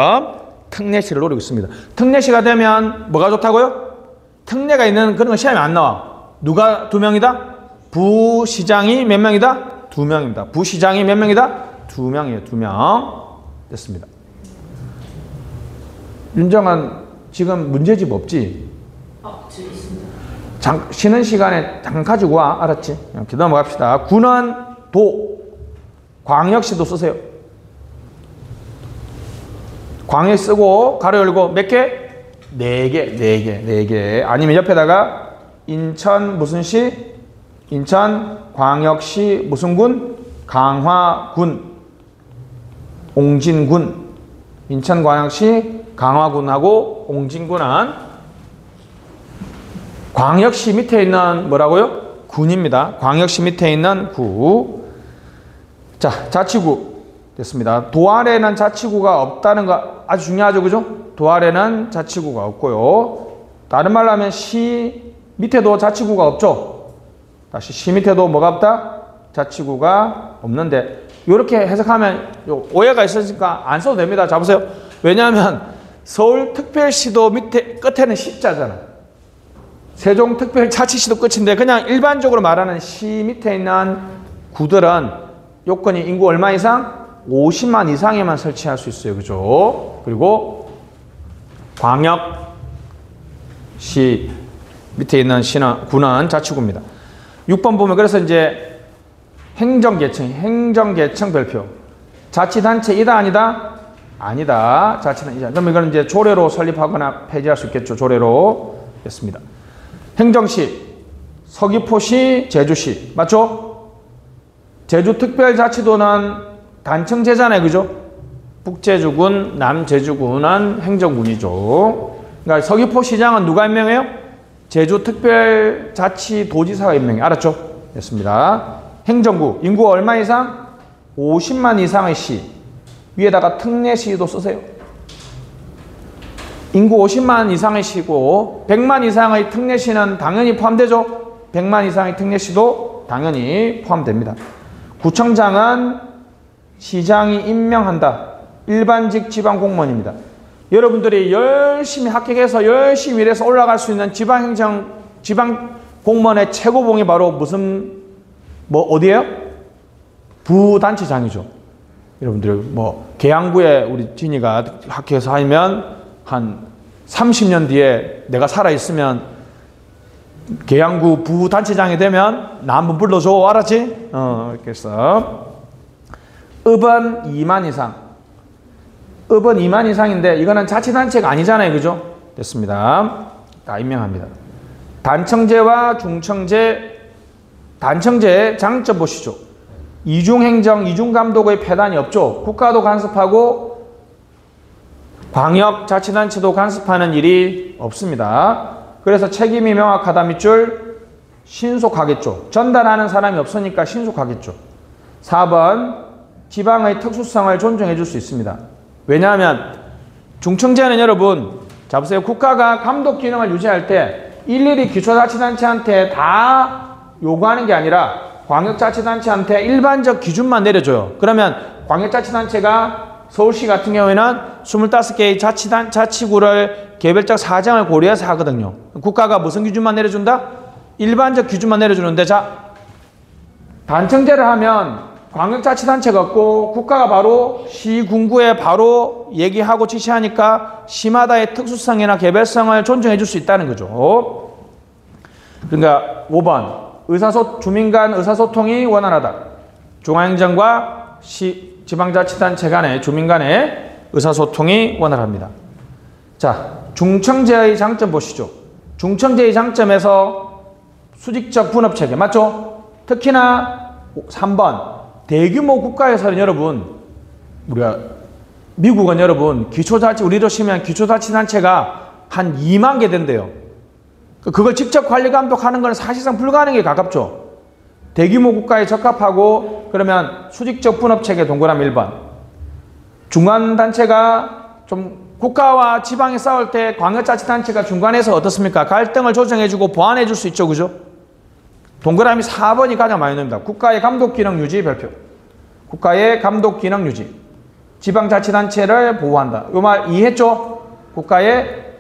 특례시를 노리고 있습니다. 특례시가 되면 뭐가 좋다고요? 특례가 있는 그런 거 시험에 안 나와. 누가 2명이다? 부시장이 몇 명이다? 2명입니다. 부시장이 몇 명이다? 2명이에요. 2명. 됐습니다. 윤정한 지금 문제집 없지? 저 있습니다. 쉬는 시간에 잠깐 가지고 와. 알았지? 이렇게 넘어갑시다. 군은 도. 광역시도 쓰세요. 광역 쓰고 가로 열고 몇 개? 4개. 4개. 아니면 옆에다가 인천 무슨 시? 인천 광역시 무슨 군? 강화군, 옹진군. 인천광역시 강화군하고 옹진군은 광역시 밑에 있는 뭐라고요? 군입니다. 광역시 밑에 있는 구. 자, 자치구 됐습니다. 도 안에는 자치구가 없다는 거 아주 중요하죠. 그죠? 도아래는 자치구가 없고요. 다른 말로 하면 시 밑에도 자치구가 없죠. 다시 시 밑에도 뭐가 없다? 자치구가 없는데 이렇게 해석하면 오해가 있으니까 안 써도 됩니다. 자 보세요. 왜냐하면 서울특별시도 밑에 끝에는 시자잖아. 세종특별자치시도 끝인데 그냥 일반적으로 말하는 시 밑에 있는 구들은 요건이 인구 얼마 이상? 50만 이상에만 설치할 수 있어요. 그죠? 그리고 광역시 밑에 있는 시는 구는 자치구입니다. 6번 보면 그래서 이제 행정계층 별표. 자치단체이다 아니다? 아니다. 자치단체. 그럼 이거는 이제 조례로 설립하거나 폐지할 수 있겠죠. 조례로 됐습니다. 행정시, 서귀포시, 제주시. 맞죠? 제주특별자치도는 단층제잖아요. 그죠? 북제주군, 남제주군은 행정군이죠. 그러니까 서귀포시장은 누가 임명해요? 제주특별자치도지사가 임명해. 알았죠? 됐습니다. 행정구, 인구 얼마 이상? 50만 이상의 시. 위에다가 특례시도 쓰세요. 인구 50만 이상의 시고 100만 이상의 특례시는 당연히 포함되죠. 100만 이상의 특례시도 당연히 포함됩니다. 구청장은 시장이 임명한다. 일반직 지방공무원입니다. 여러분들이 열심히 합격해서 열심히 일해서 올라갈 수 있는 지방공무원의 최고봉이 바로 무슨 어디예요? 부단체장이죠. 여러분들 계양구에 우리 진이가 합격해서 하면 한 30년 뒤에 내가 살아있으면 계양구 부단체장이 되면 나 한번 불러줘. 알았지? 이렇게 해서 읍은 2만 이상. 읍은 2만 이상인데 이거는 자치단체가 아니잖아요. 그죠? 됐습니다. 다 임명합니다. 단청제와 중청제, 단청제의 장점 보시죠. 이중행정, 이중감독의 폐단이 없죠. 국가도 간섭하고 광역자치단체도 간섭하는 일이 없습니다. 그래서 책임이 명확하다 밑줄 신속하겠죠. 전달하는 사람이 없으니까 신속하겠죠. 4번 지방의 특수성을 존중해 줄 수 있습니다. 왜냐하면 중청제는 여러분 자 보세요. 국가가 감독 기능을 유지할 때 일일이 기초자치단체한테 다 요구하는 게 아니라 광역자치단체한테 일반적 기준만 내려줘요. 그러면 광역자치단체가 서울시 같은 경우에는 25개의 자치구를 개별적 사정을 고려해서 하거든요. 국가가 무슨 기준만 내려준다? 일반적 기준만 내려주는데 자 단청제를 하면 광역자치단체가 없고 국가가 바로 시군구에 바로 얘기하고 지시하니까 시마다의 특수성이나 개별성을 존중해 줄 수 있다는 거죠. 그러니까 5번 주민 간 의사소통이 원활하다. 중앙행정과 지방자치단체 간의 주민 간의 의사소통이 원활합니다. 자, 중청제의 장점 보시죠. 중청제의 장점에서 수직적 분업체계 맞죠? 특히나 3번 대규모 국가에서는 여러분 우리가 미국은 여러분 우리로 치면 기초자치단체가 한 2만 개 된대요. 그걸 직접 관리 감독하는 건 사실상 불가능에 가깝죠. 대규모 국가에 적합하고 그러면 수직적 분업체계 동그라미 1번. 중간단체가 좀 국가와 지방이 싸울 때 광역자치단체가 중간에서 어떻습니까? 갈등을 조정해주고 보완해줄 수 있죠. 그죠? 동그라미 4번이 가장 많이 나옵니다. 국가의 감독기능 유지 별표. 국가의 감독기능 유지. 지방자치단체를 보호한다. 이 말 이해했죠? 국가의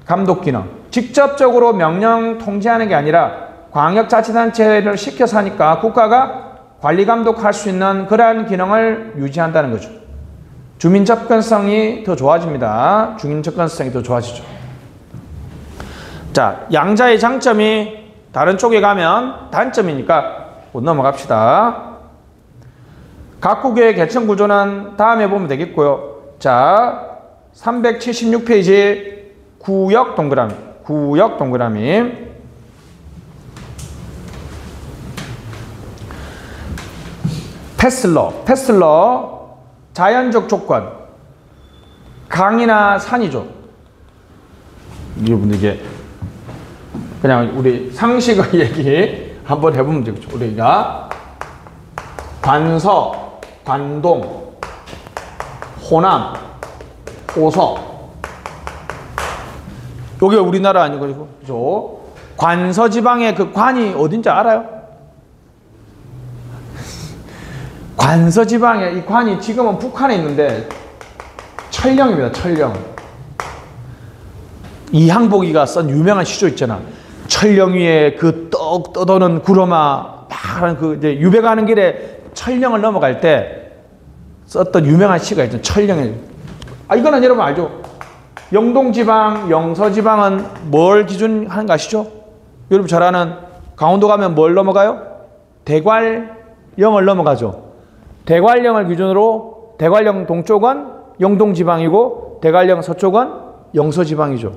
감독기능. 직접적으로 명령 통제하는 게 아니라 광역자치단체를 시켜서 하니까 국가가 관리 감독할 수 있는 그러한 기능을 유지한다는 거죠. 주민 접근성이 더 좋아집니다. 주민 접근성이 더 좋아지죠. 자, 양자의 장점이 다른 쪽에 가면 단점이니까 곧 넘어갑시다. 각국의 계층 구조는 다음에 보면 되겠고요. 자, 376페이지 구역 동그라미. 구역 동그라미. 패슬러. 자연적 조건. 강이나 산이죠. 여러분 이게 그냥 우리 상식의 얘기 한번 해보면 되겠죠. 우리가 관서, 관동, 호남, 호서 여기가 우리나라 아니고, 그죠? 관서지방의 그 관이 어딘지 알아요? 관서지방의 이 관이 지금은 북한에 있는데 철령입니다. 철령. 이항복이가 쓴 유명한 시조 있잖아. 철령 위에 그 떡 떠도는 구로마 막 그 이제 유배 가는 길에 철령을 넘어갈 때 썼던 유명한 시가 있잖아. 철령에. 이거는 여러분 알죠? 영동지방, 영서지방은 뭘 기준하는 거 아시죠? 여러분 잘 아는 강원도 가면 뭘 넘어가요? 대관령을 넘어가죠. 대관령을 기준으로 대관령 동쪽은 영동지방이고 대관령 서쪽은 영서지방이죠.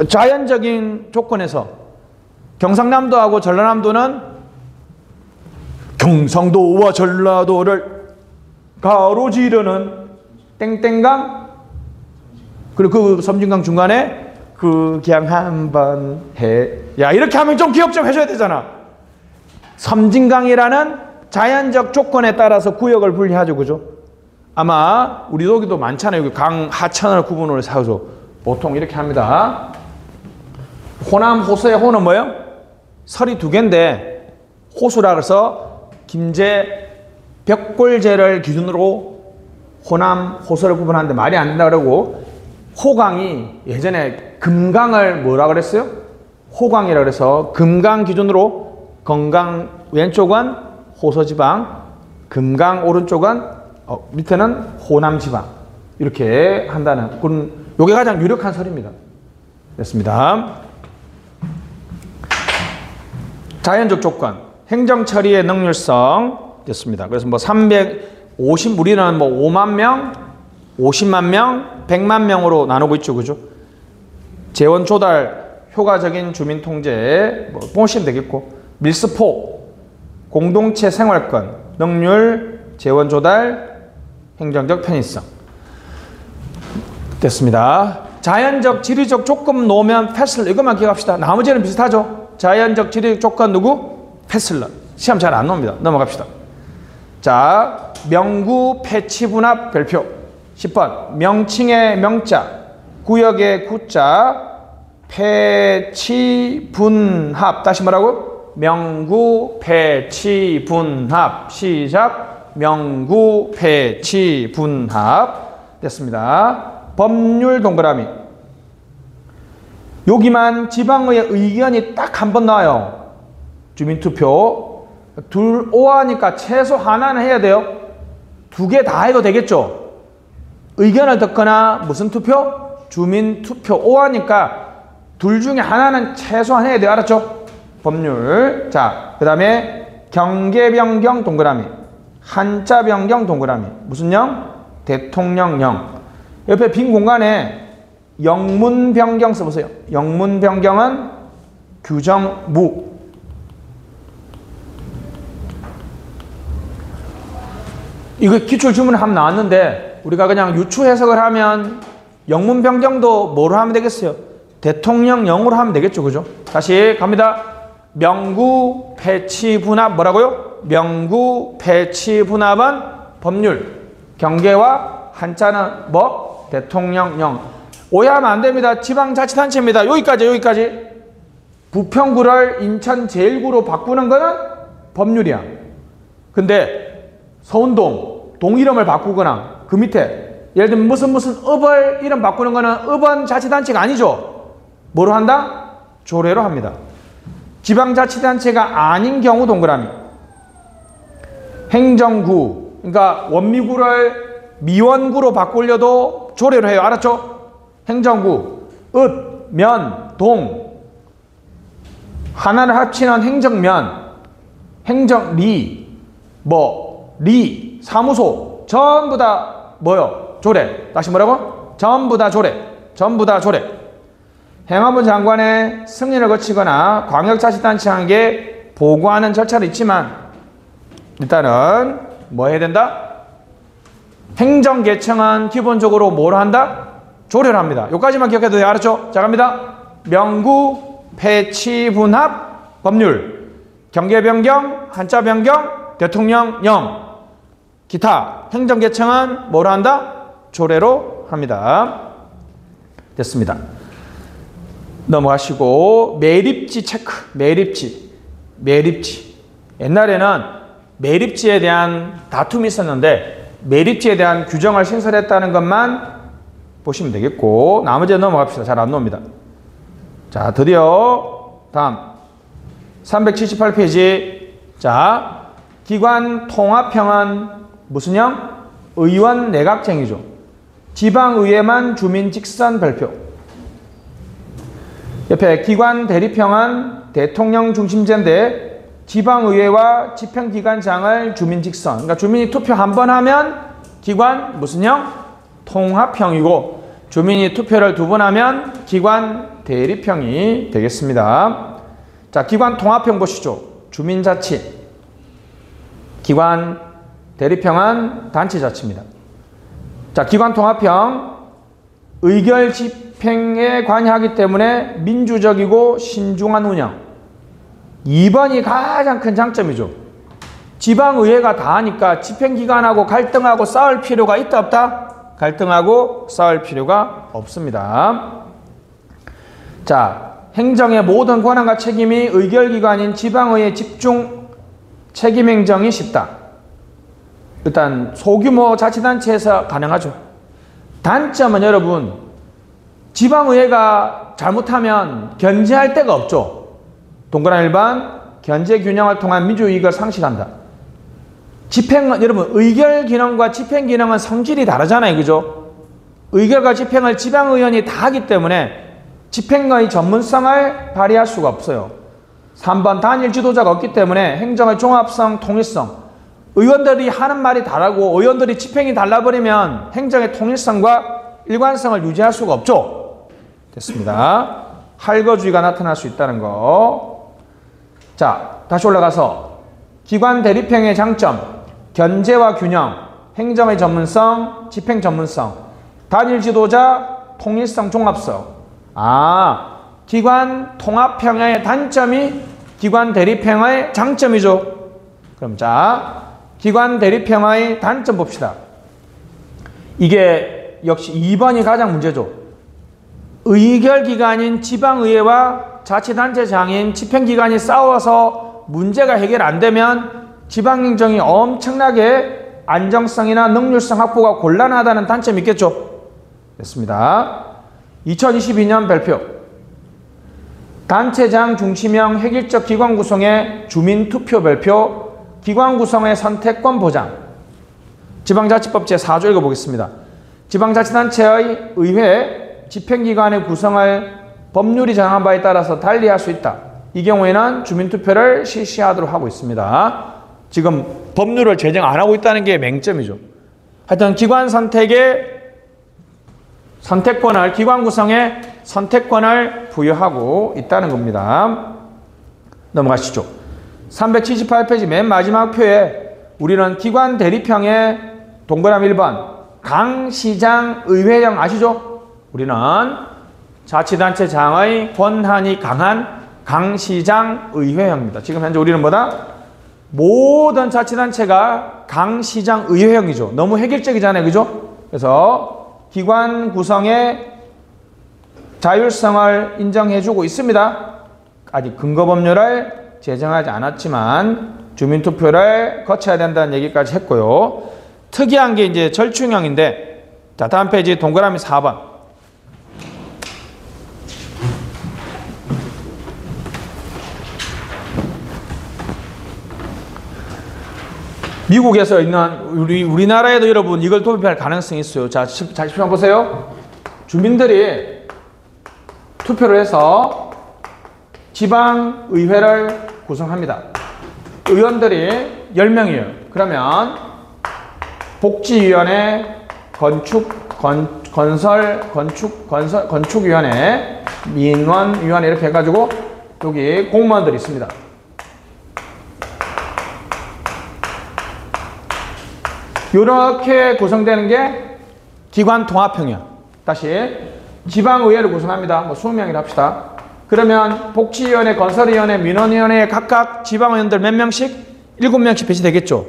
자연적인 조건에서 경상남도하고 전라남도는 경상도와 전라도를 가로지르는 땡땡강, 그리고 그 섬진강 중간에 그냥 한번 해. 야, 이렇게 하면 좀 기억 좀 해줘야 되잖아. 섬진강이라는 자연적 조건에 따라서 구역을 분리하죠. 그죠? 아마 우리 여기도 많잖아요. 여기 강 하천을 구분을 사서 보통 이렇게 합니다. 호남 호수의 호는 뭐예요? 설이 두 개인데 호수라 그래서 김제 벽골제를 기준으로 호남 호수를 구분하는데 말이 안 된다 그러고, 호강이 예전에 금강을 뭐라 그랬어요? 호강이라 그래서 금강 기준으로 건강 왼쪽은 호서지방, 금강 오른쪽은 밑에는 호남지방 이렇게 한다는 그런, 요게 가장 유력한 설입니다. 됐습니다. 자연적 조건, 행정처리의 능률성 됐습니다. 그래서 뭐 350, 우리는 뭐 5만 명, 50만 명, 100만 명으로 나누고 있죠. 그죠? 재원 조달, 효과적인 주민 통제 뭐 보시면 되겠고, 밀수포, 공동체 생활권, 능률, 재원 조달, 행정적 편의성 됐습니다. 자연적, 지리적 조건 놓으면 패슬러, 이것만 기억합시다. 나머지는 비슷하죠. 자연적, 지리적 조건 누구? 패슬러. 시험 잘 안 나옵니다. 넘어갑시다. 자, 명구 패치분합 별표 10번. 명칭의 명자, 구역의 구자, 패치분합. 다시 뭐라고? 명구 패치분합. 시작. 명구 패치분합 됐습니다. 법률 동그라미. 여기만 지방의회 의견이 딱 한 번 나와요. 주민투표. 둘 오하니까 최소 하나는 해야 돼요. 두 개 다 해도 되겠죠. 의견을 듣거나 무슨 투표? 주민투표. 오하니까 둘 중에 하나는 최소한 해야 돼요. 알았죠? 법률. 자, 그 다음에 경계변경 동그라미. 한자 변경 동그라미. 무슨 영? 대통령령. 옆에 빈 공간에 영문 변경 써보세요. 영문 변경은 규정무. 이거 기출주문 하면 나왔는데 우리가 그냥 유추 해석을 하면 영문 변경도 뭐로 하면 되겠어요? 대통령령으로 하면 되겠죠. 그죠? 다시 갑니다. 명구 패치분합 뭐라고요? 명구 패치분합은 법률. 경계와 한자는 뭐? 대통령령. 오해하면 안 됩니다. 지방자치단체입니다. 여기까지. 부평구를 인천 제일구로 바꾸는 거는 법률이야. 근데 서운동, 동 이름을 바꾸거나 그 밑에 예를 들면 무슨 읍을 이름 바꾸는 거는 읍은 자치단체가 아니죠. 뭐로 한다? 조례로 합니다. 지방자치단체가 아닌 경우 동그라미. 행정구, 그러니까 원미구를 미원구로 바꾸려도 조례로 해요. 알았죠? 행정구, 읍, 면, 동 하나를 합치는 행정면, 행정리, 리, 사무소 전부 다 뭐요? 조례. 다시 뭐라고? 전부 다 조례. 행안부 장관의 승인을 거치거나 광역자치단체에게 보고하는 절차는 있지만 일단은 뭐 해야 된다? 행정계층은 기본적으로 뭘 한다? 조례를 합니다. 여기까지만 기억해도 돼요. 알았죠? 자, 갑니다. 명구, 패치분합, 법률, 경계변경, 한자변경, 대통령령, 기타. 행정계층은 뭘 한다? 조례로 합니다. 됐습니다. 넘어가시고 매립지 체크. 매립지. 옛날에는 매립지에 대한 다툼이 있었는데 매립지에 대한 규정을 신설했다는 것만 보시면 되겠고 나머지 넘어갑시다. 잘 안 나옵니다. 자, 드디어 다음 378페이지. 자, 기관 통합형은 무슨 형? 의원 내각제이죠. 지방의회만 주민 직선 별표. 옆에 기관 대립형은 대통령 중심제인데 지방의회와 집행기관장을 주민 직선. 그러니까 주민이 투표 한 번 하면 기관 무슨 형? 통합형이고 주민이 투표를 두 번 하면 기관 대립형이 되겠습니다. 자, 기관 통합형 보시죠. 주민자치. 기관 대립형은 단체자치입니다. 자, 기관 통합형 의결 집행에 관여하기 때문에 민주적이고 신중한 운영. 2번이 가장 큰 장점이죠. 지방의회가 다 하니까 집행기관하고 갈등하고 싸울 필요가 있다 없다? 갈등하고 싸울 필요가 없습니다. 자, 행정의 모든 권한과 책임이 의결기관인 지방의회 집중 책임행정이 쉽다. 일단 소규모 자치단체에서 가능하죠. 단점은 여러분 지방의회가 잘못하면 견제할 데가 없죠. 동그라미 1번 견제균형을 통한 민주이익을 상실한다. 집행은 여러분 의결 기능과 집행 기능은 성질이 다르잖아요. 그죠? 의결과 집행을 지방의원이 다 하기 때문에 집행의 전문성을 발휘할 수가 없어요. 3번 단일 지도자가 없기 때문에 행정의 종합성, 통일성. 의원들이 하는 말이 다르고 의원들이 집행이 달라버리면 행정의 통일성과 일관성을 유지할 수가 없죠. 됐습니다. 할거주의가 나타날 수 있다는 거. 자, 다시 올라가서 기관 대립형의 장점. 견제와 균형, 행정의 전문성, 집행 전문성, 단일 지도자, 통일성, 종합성. 아, 기관 통합형의 단점이 기관 대립형의 장점이죠. 그럼 자, 기관 대립형의 단점 봅시다. 이게 역시 2번이 가장 문제죠. 의결기관인 지방의회와 자치단체장인 집행기관이 싸워서 문제가 해결 안 되면 지방행정이 엄청나게 안정성이나 능률성 확보가 곤란하다는 단점이 있겠죠. 됐습니다. 2022년 발표. 단체장 중심형 획일적 기관 구성의 주민투표 발표, 기관 구성의 선택권 보장. 지방자치법 제4조 읽어보겠습니다. 지방자치단체의 의회, 집행기관의 구성을 법률이 정한 바에 따라서 달리할 수 있다. 이 경우에는 주민투표를 실시하도록 하고 있습니다. 지금 법률을 제정 안 하고 있다는 게 맹점이죠. 하여튼 기관 선택의 선택권을, 기관 구성에 선택권을 부여하고 있다는 겁니다. 넘어가시죠. 378페이지 맨 마지막 표에 우리는 기관 대립형의 동그라미 1번 강시장 의회형 아시죠? 우리는 자치단체장의 권한이 강한 강시장 의회형입니다. 지금 현재 우리는 뭐다? 모든 자치단체가 강시장 의회형이죠. 너무 획일적이잖아요. 그죠? 그래서 기관 구성의 자율성을 인정해주고 있습니다. 아직 근거법률을 제정하지 않았지만 주민투표를 거쳐야 된다는 얘기까지 했고요. 특이한 게 이제 절충형인데, 자, 다음 페이지 동그라미 4번. 미국에서 있는 우리나라에도 여러분 이걸 도입할 가능성이 있어요. 자, 한번 보세요. 주민들이 투표를 해서 지방의회를 구성합니다. 의원들이 10명이에요. 그러면 복지위원회, 건축위원회, 민원위원회 이렇게 해가지고 여기 공무원들이 있습니다. 이렇게 구성되는 게 기관 통합형이야. 다시 지방의회를 구성합니다. 뭐 20명이라 합시다. 그러면 복지위원회, 건설위원회, 민원위원회에 각각 지방의원들 몇 명씩? 7명씩 배치되겠죠.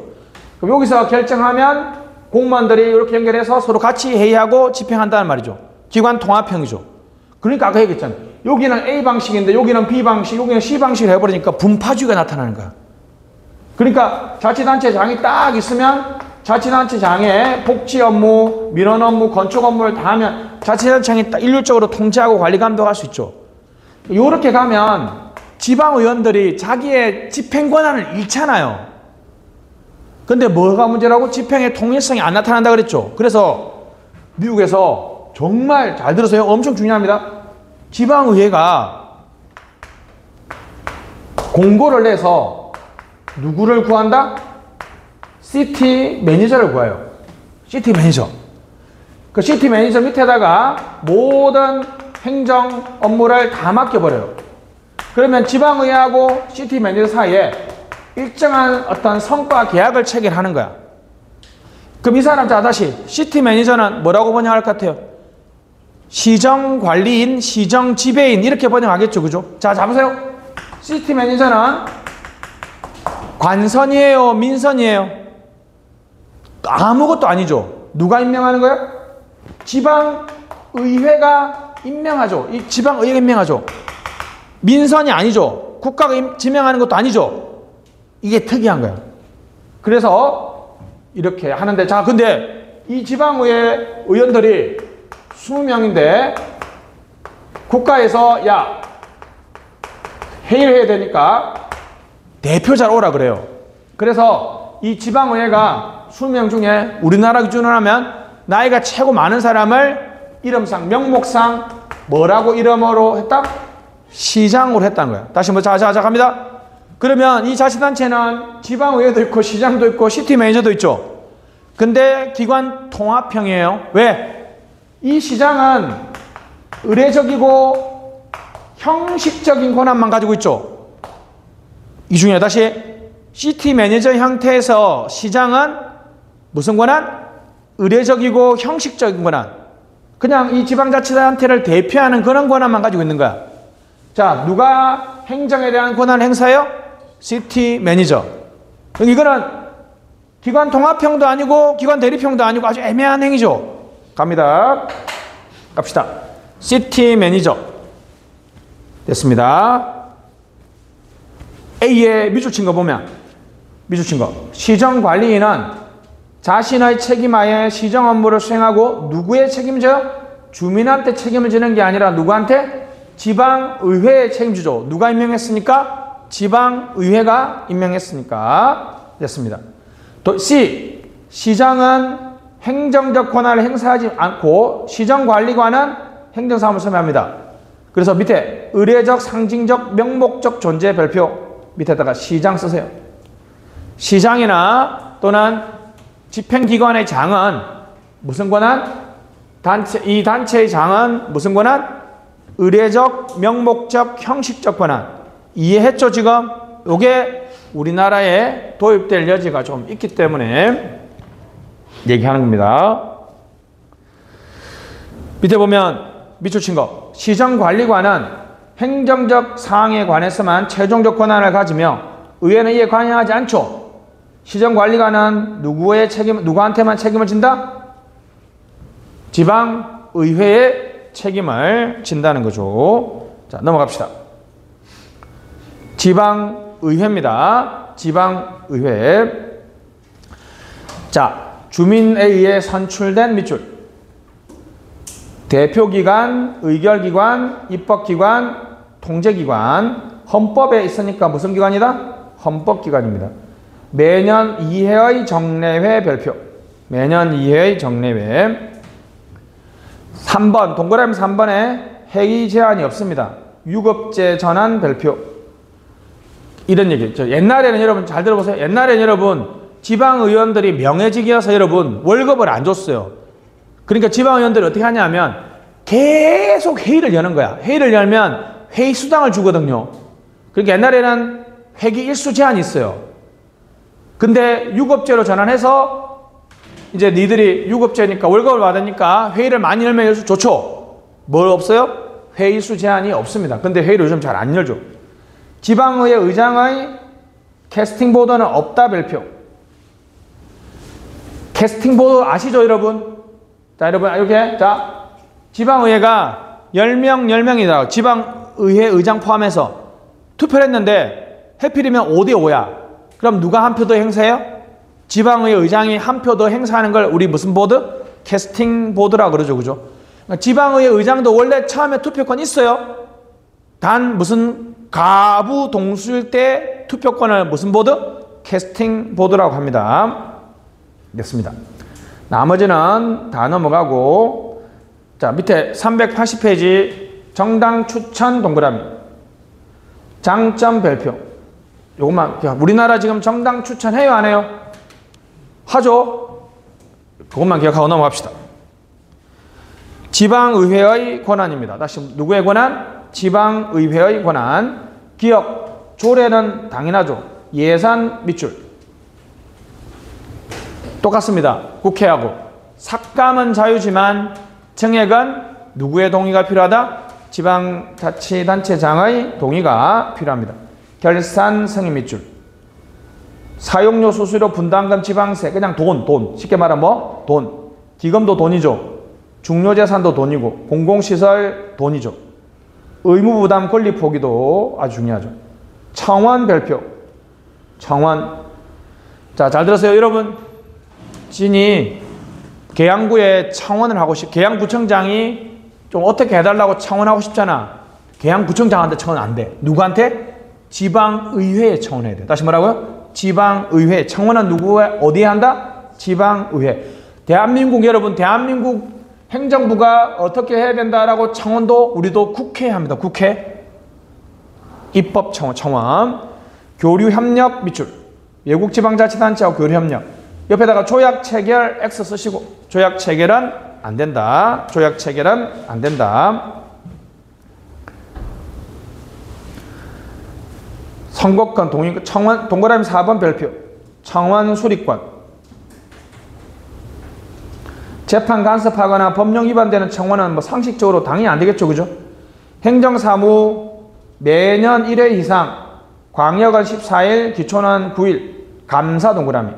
그럼 여기서 결정하면 공무원들이 이렇게 연결해서 서로 같이 회의하고 집행한다는 말이죠. 기관 통합형이죠. 그러니까 아까 얘기했잖아요. 여기는 A 방식인데 여기는 B 방식, 여기는 C 방식을 해버리니까 분파주의가 나타나는 거야. 그러니까 자치단체장이 딱 있으면 자치단체장에 복지 업무, 민원 업무, 건축 업무를 다 하면 자치단체장이 딱 일률적으로 통제하고 관리 감독할 수 있죠. 이렇게 가면 지방의원들이 자기의 집행 권한을 잃잖아요. 근데 뭐가 문제라고? 집행의 통일성이 안 나타난다 그랬죠. 그래서 미국에서 정말 잘 들으세요. 엄청 중요합니다. 지방의회가 공고를 내서 누구를 구한다? 시티 매니저를 구해요. 시티 매니저. 그 시티 매니저 밑에다가 모든 행정 업무를 다 맡겨버려요. 그러면 지방의회하고 시티 매니저 사이에 일정한 어떤 성과 계약을 체결하는 거야. 그럼 이 사람, 자, 다시. 시티 매니저는 뭐라고 번역할 것 같아요? 시정관리인, 시정지배인, 이렇게 번역하겠죠. 그죠? 자, 잡으세요. 시티 매니저는 관선이에요? 민선이에요? 아무것도 아니죠. 누가 임명하는 거예요? 지방의회가 임명하죠. 이 지방의회가 임명하죠. 민선이 아니죠. 국가가 지명하는 것도 아니죠. 이게 특이한 거야. 그래서 이렇게 하는데, 자, 근데 이 지방의회 의원들이 20명인데 국가에서 야, 회의를 해야 되니까 대표자로 오라 그래요. 그래서 이 지방의회가 20명 중에 우리나라 기준으로 하면 나이가 최고 많은 사람을 이름상, 명목상 뭐라고 이름으로 했다? 시장으로 했다는 거야. 다시 한번 자, 갑니다. 그러면 이 자치단체는 지방의회도 있고 시장도 있고 시티 매니저도 있죠. 근데 기관 통합형이에요. 왜? 이 시장은 의례적이고 형식적인 권한만 가지고 있죠. 이 중에 다시 시티 매니저 형태에서 시장은 무슨 권한? 의례적이고 형식적인 권한. 그냥 이 지방자치단체를 대표하는 그런 권한만 가지고 있는 거야. 자, 누가 행정에 대한 권한을 행사해요? 시티 매니저. 이거는 기관 통합형도 아니고 기관 대립형도 아니고 아주 애매한 행위죠. 갑니다. 갑시다. 시티 매니저. 됐습니다. A에 밑줄 친 거 보면, 밑줄 친 거. 시정관리인은 자신의 책임하에 시정 업무를 수행하고 누구의 책임져요? 주민한테 책임을 지는 게 아니라 누구한테? 지방의회에 책임지죠. 누가 임명했으니까? 지방의회가 임명했으니까. 됐습니다. 또 C. 시장은 행정적 권한을 행사하지 않고 시정관리관은 행정사무를 섬유합니다. 그래서 밑에 의례적, 상징적, 명목적 존재 별표 밑에다가 시장 쓰세요. 시장이나 또는 집행기관의 장은 무슨 권한? 이 단체의 장은 무슨 권한? 의례적, 명목적, 형식적 권한. 이해했죠, 지금? 이게 우리나라에 도입될 여지가 좀 있기 때문에 얘기하는 겁니다. 밑에 보면 밑줄 친 거. 시정관리관은 행정적 사항에 관해서만 최종적 권한을 가지며 의회는 이에 관여하지 않죠. 시정관리관은 누구한테만 책임을 진다? 지방의회에 책임을 진다는 거죠. 자, 넘어갑시다. 지방의회입니다. 지방의회. 자, 주민에 의해 선출된 밑줄. 대표기관, 의결기관, 입법기관, 통제기관. 헌법에 있으니까 무슨 기관이다? 헌법기관입니다. 매년 2회의 정례회 별표. 매년 2회의 정례회. 3번, 동그라미 3번에 회의 제한이 없습니다. 유급제 전환 별표. 이런 얘기. 옛날에는 여러분 잘 들어보세요. 옛날에는 여러분 지방의원들이 명예직이어서 여러분 월급을 안 줬어요. 그러니까 지방의원들이 어떻게 하냐면 계속 회의를 여는 거야. 회의를 열면 회의 수당을 주거든요. 그러니까 옛날에는 회기 일수 제한이 있어요. 근데 유급제로 전환해서 이제 니들이 유급제니까 월급을 받으니까 회의를 많이 열면 열수 좋죠. 뭘 없어요? 회의 일수 제한이 없습니다. 근데 회의를 요즘 잘 안 열죠. 지방의회 의장의 캐스팅 보더는 없다 별표. 캐스팅 보더 아시죠, 여러분? 자, 여러분, 이렇게. 자, 지방의회가 10명, 10명이다. 지방의회 의장 포함해서 투표를 했는데 해필이면 5대 5야. 그럼 누가 한 표 더 행사해요? 지방의회 의장이 한 표 더 행사하는 걸 우리 무슨 보드? 캐스팅 보드라고 그러죠. 그죠? 그러니까 지방의회 의장도 원래 처음에 투표권 있어요. 단 무슨 가부 동수일 때 투표권을 무슨 보드? 캐스팅 보드라고 합니다. 됐습니다. 나머지는 다 넘어가고, 자, 밑에 380페이지 정당 추천 동그라미. 장점 별표. 요것만, 우리나라 지금 정당 추천해요, 안 해요? 하죠? 그것만 기억하고 넘어갑시다. 지방의회의 권한입니다. 다시 누구의 권한? 지방의회의 권한. 기억, 조례는 당연하죠. 예산 밑줄. 똑같습니다. 국회하고. 삭감은 자유지만 증액은 누구의 동의가 필요하다? 지방자치단체장의 동의가 필요합니다. 결산 승인 밑줄. 사용료 수수료 분담금 지방세. 그냥 돈. 쉽게 말하면 뭐? 돈. 기금도 돈이죠. 중요재산도 돈이고 공공시설 돈이죠. 의무부담 권리 포기도 아주 중요하죠. 청원 별표. 청원. 자, 잘 들으세요. 여러분. 진이 계양구에 청원을 하고 계양구청장이 좀 어떻게 해달라고 청원하고 싶잖아. 계양구청장한테 청원 안 돼. 누구한테? 지방의회에 청원해야 돼. 다시 뭐라고요? 지방의회. 청원은 누구에 어디에 한다? 지방의회. 대한민국 여러분, 대한민국 행정부가 어떻게 해야 된다라고 청원도 우리도 국회에 합니다. 국회. 입법 청원. 교류 협력 밑줄. 외국 지방자치단체하고 교류 협력. 옆에다가 조약 체결 X 쓰시고, 조약 체결은 안 된다. 조약 체결은 안 된다. 선거권, 동의권, 청원, 동그라미 4번 별표. 청원 수리권. 재판 간섭하거나 법령 위반되는 청원은 뭐 상식적으로 당연히 안 되겠죠. 그죠? 행정사무 매년 1회 이상, 광역은 14일, 기초는 9일, 감사 동그라미.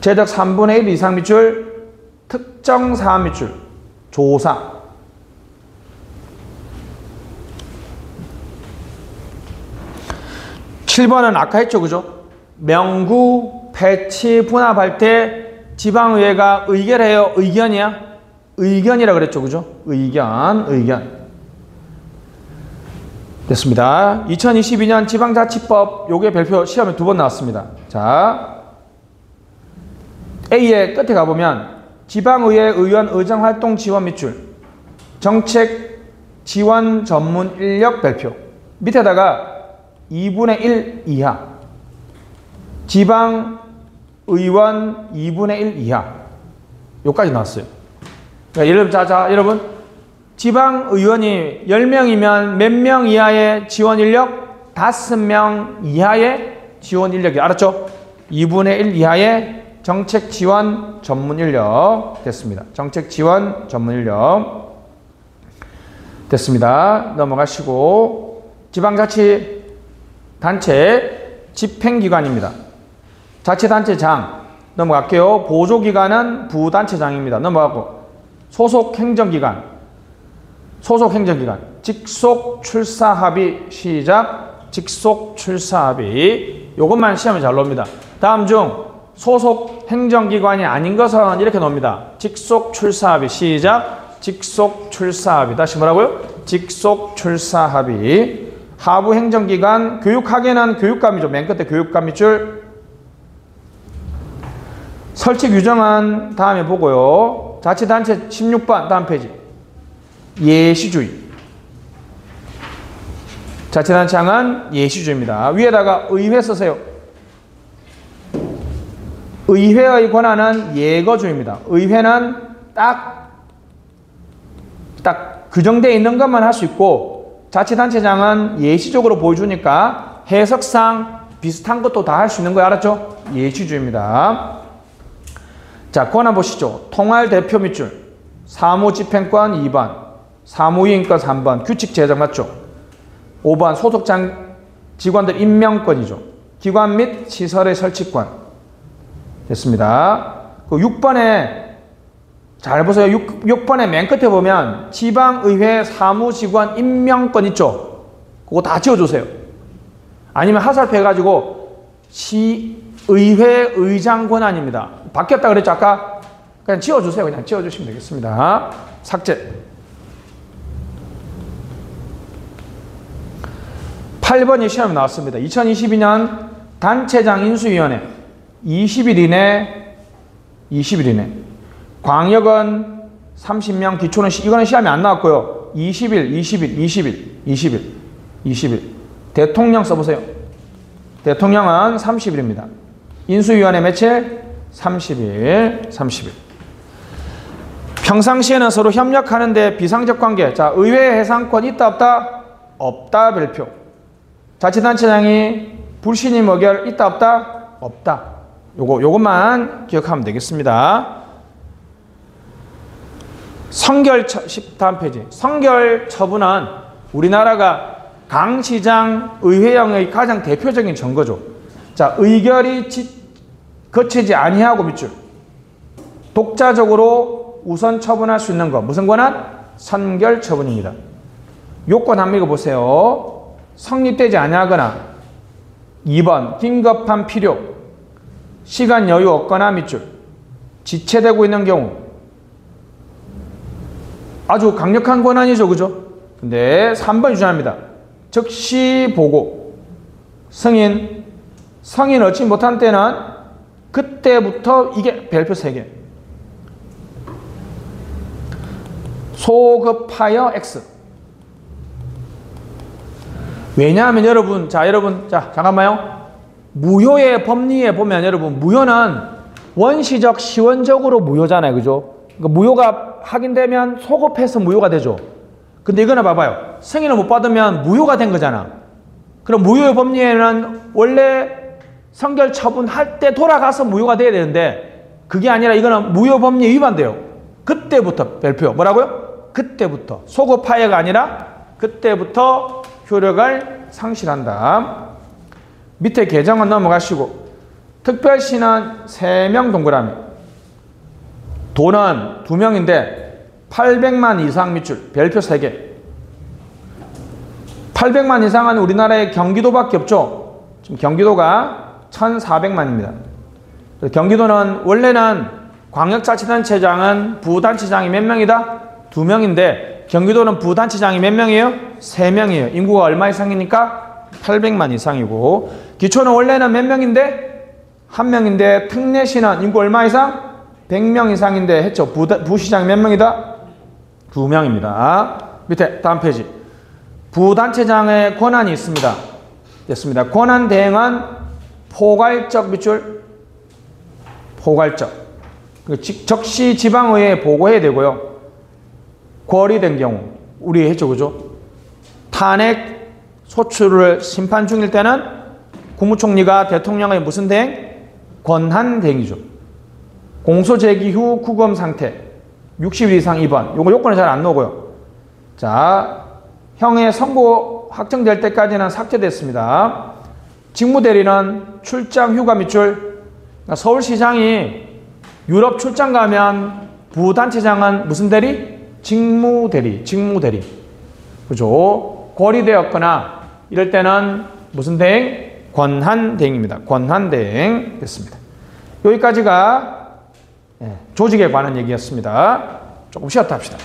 제적 3분의 1 이상 밑줄, 특정 사안 밑줄, 조사. (7번은) 아까 했죠. 그죠? 명구, 패치, 분합할 때 지방의회가 의결해요? 의견이야? 의견이라 그랬죠. 그죠? 의견. 됐습니다. 2022년 지방자치법, 요게 별표 시험에 2번 나왔습니다. 자, A의 끝에 가보면 지방의회 의원 의정활동 지원 밑줄, 정책 지원 전문 인력 별표. 밑에다가 2분의 1 이하, 지방의원 2분의 1 이하. 요까지 나왔어요. 그러니까 여러분, 지방의원이 10명이면 몇 명 이하의 지원 인력? 5명 이하의 지원 인력이. 알았죠? 2분의 1 이하의 정책 지원 전문 인력. 됐습니다. 정책 지원 전문 인력. 됐습니다. 넘어가시고, 지방자치단체 집행기관입니다. 자치단체장 넘어갈게요. 보조기관은 부단체장입니다. 넘어가고, 소속행정기관. 직속출사합의. 시작. 직속출사합의. 요것만 시험에 잘 나옵니다. 다음 중 소속행정기관이 아닌 것은 이렇게 나옵니다. 직속출사합의. 시작. 직속출사합의. 다시 뭐라고요? 직속출사합의. 하부행정기관, 교육학에는 교육감이죠. 맨 끝에 교육감 밑줄. 설치 규정은 다음에 보고요. 자치단체 16번 다음 페이지. 예시주의. 자치단체장은 예시주의입니다. 위에다가 의회 쓰세요. 의회의 권한은 예거주의입니다. 의회는 딱 규정되어 있는 것만 할 수 있고, 자치단체장은 예시적으로 보여주니까 해석상 비슷한 것도 다 할 수 있는 거 알았죠? 예시주의입니다. 자, 권한 보시죠. 통할대표 밑줄. 사무집행권 2번, 사무위임권 3번, 규칙 제정 맞죠? 5번 소속장 직원들 임명권이죠. 기관 및 시설의 설치권. 됐습니다. 그 6번에 잘 보세요. 6번의 맨 끝에 보면 지방의회 사무직원 임명권 있죠? 그거 다 지워주세요. 아니면 하살표해가지고 시의회 의장 권한입니다. 바뀌었다 그랬죠 아까? 그냥 지워주세요. 그냥 지워주시면 되겠습니다. 삭제. 8번이 시험에 나왔습니다. 2022년 단체장 인수위원회 20일 이내 광역은 30명, 기초는 이거는 시험이 안 나왔고요. 20일. 대통령 써보세요. 대통령은 30일입니다. 인수위원회 며칠? 30일. 평상시에는 서로 협력하는데 비상적 관계. 자, 의회 해상권 있다 없다? 없다 별표. 자치단체장이 불신임 의결 있다 없다? 없다. 요것만 기억하면 되겠습니다. 다음 페이지. 성결 처분은 우리나라가 강 시장 의회형의 가장 대표적인 증거죠. 자, 의결이 거치지 아니하고 밑줄. 독자적으로 우선 처분할 수 있는 것. 무슨 권한? 선결 처분입니다. 요건 한번 읽어보세요. 성립되지 아니하거나 2번 긴급한 필요, 시간 여유 없거나 밑줄, 지체되고 있는 경우. 아주 강력한 권한이죠. 그죠? 근데 3번 유전합니다. 즉시 보고. 승인 얻지 못한 때는 그때부터 이게 별표 3개. 소급하여 X. 왜냐하면 여러분, 잠깐만요. 무효의 법리에 보면 여러분, 무효는 원시적, 시원적으로 무효잖아요. 그죠? 그러니까 무효가 확인되면 소급해서 무효가 되죠. 근데 이거는 봐봐요. 승인을 못 받으면 무효가 된 거잖아. 그럼 무효의 법리에는 원래 성결 처분할 때 돌아가서 무효가 돼야 되는데 그게 아니라 이거는 무효 법리에 위반돼요. 그때부터 별표. 뭐라고요? 그때부터. 소급하여가 아니라 그때부터 효력을 상실한다. 밑에 개정은 넘어가시고 특별시는 3명 동그라미. 도는 2명인데 800만 이상 밑줄. 별표 3개. 800만 이상은 우리나라의 경기도밖에 없죠. 지금 경기도가 1400만입니다. 경기도는 원래는 광역자치단체장은 부단체장이 몇 명이다? 2명인데 경기도는 부단체장이 몇 명이에요? 3명이에요. 인구가 얼마 이상이니까? 800만 이상이고 기초는 원래는 몇 명인데? 1명인데 특례시는 인구 얼마 이상? 100명 이상인데 했죠. 부시장이 몇 명이다? 2명입니다. 밑에 다음 페이지. 부단체장의 권한이 있습니다. 됐습니다. 권한 대행은 포괄적 밑줄. 포괄적. 적시 지방의회에 보고해야 되고요. 거리된 경우 우리 했죠. 그죠? 탄핵 소추를 심판 중일 때는 국무총리가 대통령의 무슨 대행? 권한 대행이죠. 공소 제기 후 구금 상태 60일 이상 2번. 요거 요건은 잘 안 나오고요. 자, 형의 선고 확정될 때까지는 삭제됐습니다. 직무대리는 출장 휴가 밑줄. 서울시장이 유럽 출장 가면 부단체장은 무슨 대리? 직무대리. 그죠? 고리되었거나 이럴 때는 무슨 대행? 권한대행입니다. 권한대행 됐습니다. 여기까지가 조직에 관한 얘기였습니다. 조금 쉬었다 합시다.